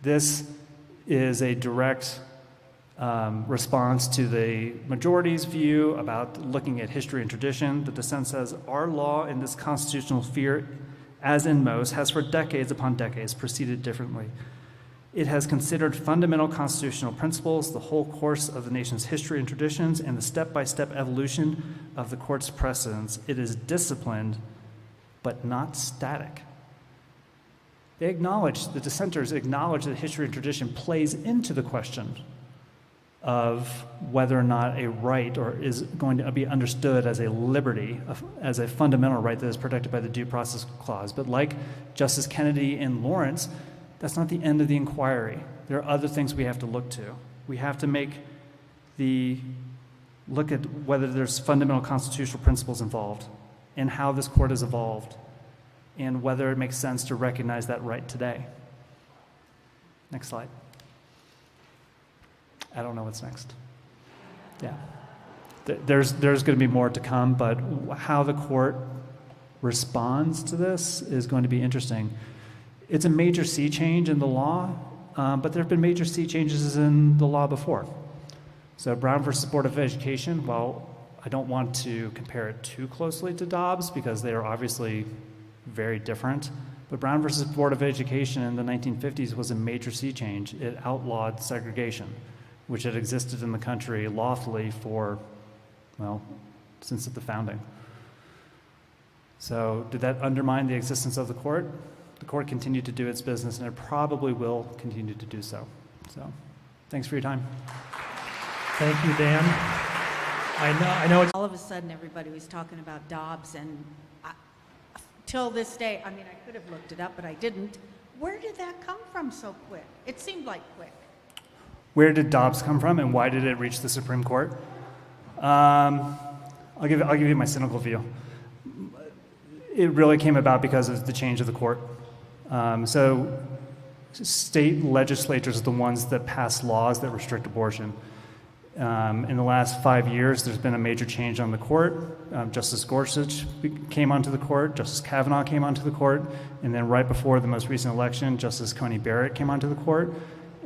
This is a direct response to the majority's view about looking at history and tradition. The dissent says, our law in this constitutional sphere, as in most, has for decades upon decades proceeded differently. It has considered fundamental constitutional principles, the whole course of the nation's history and traditions, and the step-by-step evolution of the court's precedents. It is disciplined, but not static. The dissenters acknowledge that history and tradition plays into the question of whether or not a right or is going to be understood as a liberty, as a fundamental right that is protected by the Due Process Clause. But like Justice Kennedy and Lawrence, that's not the end of the inquiry. There are other things we have to look to. We have to look at whether there's fundamental constitutional principles involved and how this court has evolved and whether it makes sense to recognize that right today. Next slide. I don't know what's next. Yeah. There's going to be more to come, but how the court responds to this is going to be interesting. It's a major sea change in the law, but there have been major sea changes in the law before. So Brown versus Board of Education, well, I don't want to compare it too closely to Dobbs because they are obviously very different. But Brown versus Board of Education in the 1950s was a major sea change. It outlawed segregation, which had existed in the country lawfully for, well, since the founding. So did that undermine the existence of the court? The court continued to do its business, and it probably will continue to do so. So thanks for your time. Thank you, Dan. I know it's All of a sudden, everybody was talking about Dobbs, and till this day, I mean, I could have looked it up, but I didn't. Where did that come from so quick? It seemed like quick. Where did Dobbs come from, and why did it reach the Supreme Court? I'll give you my cynical view. It really came about because of the change of the court. So state legislatures are the ones that pass laws that restrict abortion. In the last 5 years, there's been a major change on the court. Justice Gorsuch came onto the court, Justice Kavanaugh came onto the court, and then right before the most recent election, Justice Coney Barrett came onto the court.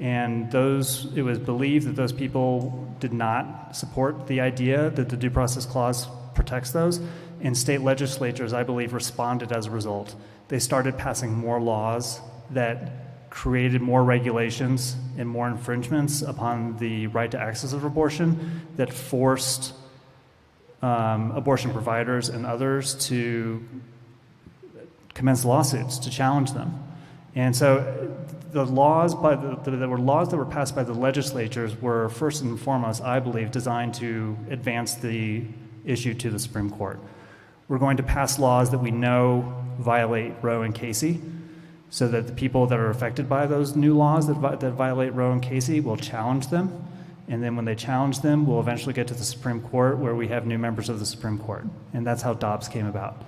And it was believed that those people did not support the idea that the Due Process Clause protects those. And state legislatures, I believe, responded as a result. They started passing more laws that created more regulations and more infringements upon the right to access of abortion that forced abortion providers and others to commence lawsuits to challenge them. And so the laws that were passed by the legislatures were first and foremost, I believe, designed to advance the issue to the Supreme Court. We're going to pass laws that we know violate Roe and Casey, so that the people that are affected by those new laws that violate Roe and Casey will challenge them. And then when they challenge them, we'll eventually get to the Supreme Court where we have new members of the Supreme Court. And that's how Dobbs came about.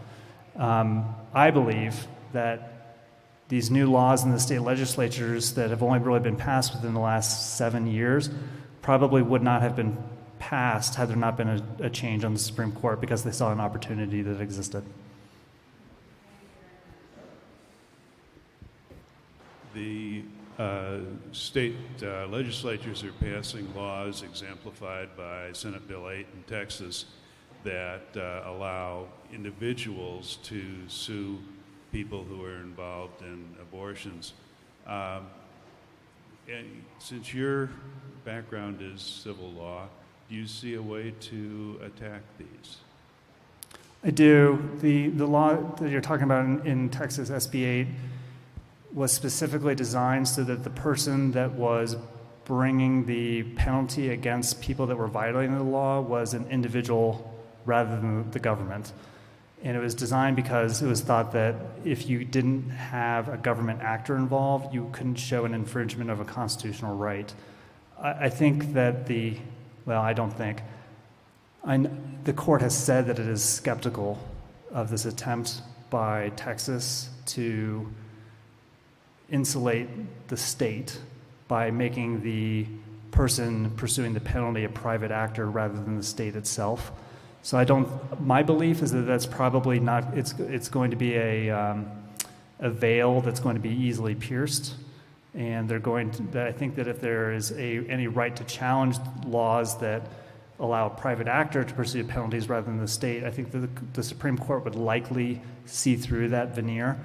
I believe that these new laws in the state legislatures that have only really been passed within the last 7 years probably would not have been passed had there not been a change on the Supreme Court because they saw an opportunity that existed. The state legislatures are passing laws exemplified by Senate Bill 8 in Texas that allow individuals to sue people who are involved in abortions. And since your background is civil law, do you see a way to attack these? I do. The law that you're talking about in Texas, SB 8, was specifically designed so that the person that was bringing the penalty against people that were violating the law was an individual rather than the government. And it was designed because it was thought that if you didn't have a government actor involved, you couldn't show an infringement of a constitutional right. I think that the court has said that it is skeptical of this attempt by Texas to insulate the state by making the person pursuing the penalty a private actor rather than the state itself. So my belief is that that's probably not, it's going to be a veil that's going to be easily pierced. And I think that if there is any right to challenge laws that allow a private actor to pursue penalties rather than the state, I think that the Supreme Court would likely see through that veneer.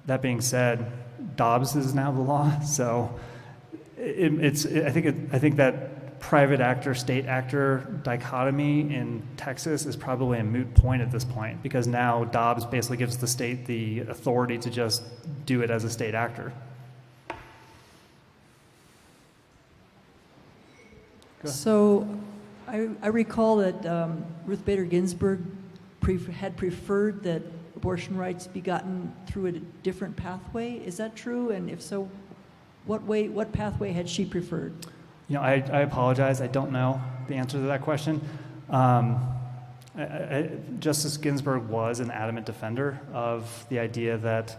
That being said, Dobbs is now the law, so I think that private actor, state actor dichotomy in Texas is probably a moot point at this point because now Dobbs basically gives the state the authority to just do it as a state actor. So I recall that Ruth Bader Ginsburg had preferred that abortion rights be gotten through a different pathway. Is that true? And if so, what pathway had she preferred? I apologize. I don't know the answer to that question. Justice Ginsburg was an adamant defender of the idea that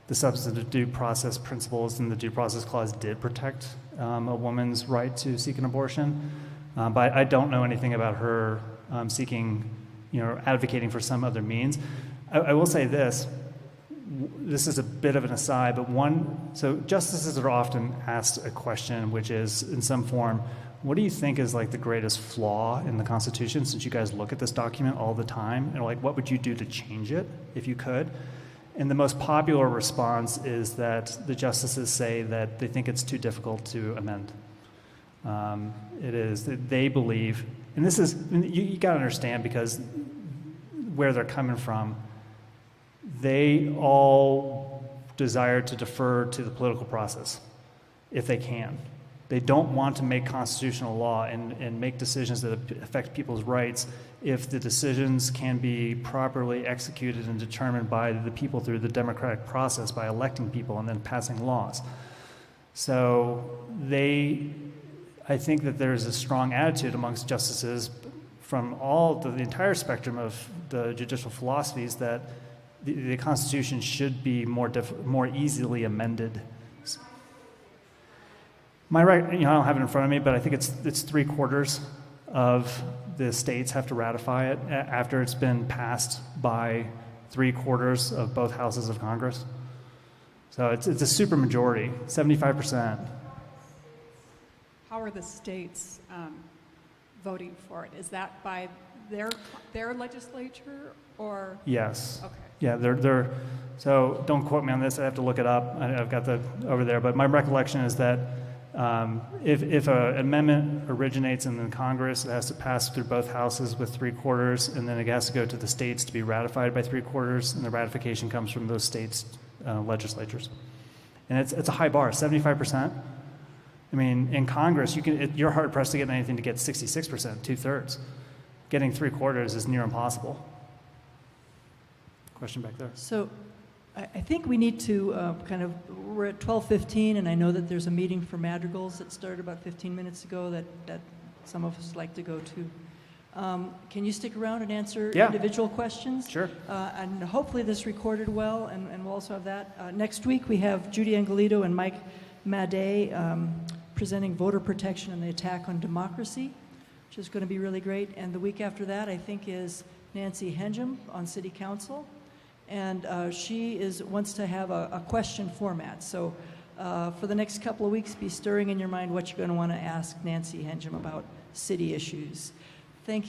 the substantive due process principles in the Due Process Clause did protect a woman's right to seek an abortion. But I don't know anything about her advocating for some other means. I will say this. this is a bit of an aside, but so justices are often asked a question, which is in some form, what do you think is like the greatest flaw in the Constitution, since you guys look at this document all the time, and like, what would you do to change it if you could? And the most popular response is that the justices say that they think it's too difficult to amend. It is that they believe, and this is, you got to understand, because where they're coming from, they all desire to defer to the political process if they can. They don't want to make constitutional law and make decisions that affect people's rights if the decisions can be properly executed and determined by the people through the democratic process by electing people and then passing laws. So I think that there's a strong attitude amongst justices from the entire spectrum of the judicial philosophies that the Constitution should be more easily amended. I don't have it in front of me, but I think it's 3/4 of the states have to ratify it after it's been passed by 3/4 of both houses of Congress. So it's a super majority, 75%. How are the states voting for it? Is that by their legislature or? Yes. Okay. Yeah, they're. So don't quote me on this. I have to look it up. I've got over there. But my recollection is that if an amendment originates in the Congress, it has to pass through both houses with 3/4, and then it has to go to the states to be ratified by 3/4, and the ratification comes from those states' legislatures. And it's a high bar, 75%. I mean, in Congress, you're hard pressed to get anything to get 66%, 2/3. Getting 3/4 is near impossible. Question back there. So I think we need to we're at 12:15, and I know that there's a meeting for madrigals that started about 15 minutes ago that some of us like to go to. Can you stick around and answer individual questions? Sure. And hopefully this recorded well, and we'll also have that. Next week we have Judy Angelito and Mike Madej presenting voter protection and the attack on democracy, which is going to be really great. And the week after that, I think, is Nancy Henjum on City Council. And she wants to have a question format. So for the next couple of weeks, be stirring in your mind what you're going to want to ask Nancy Henjum about city issues. Thank you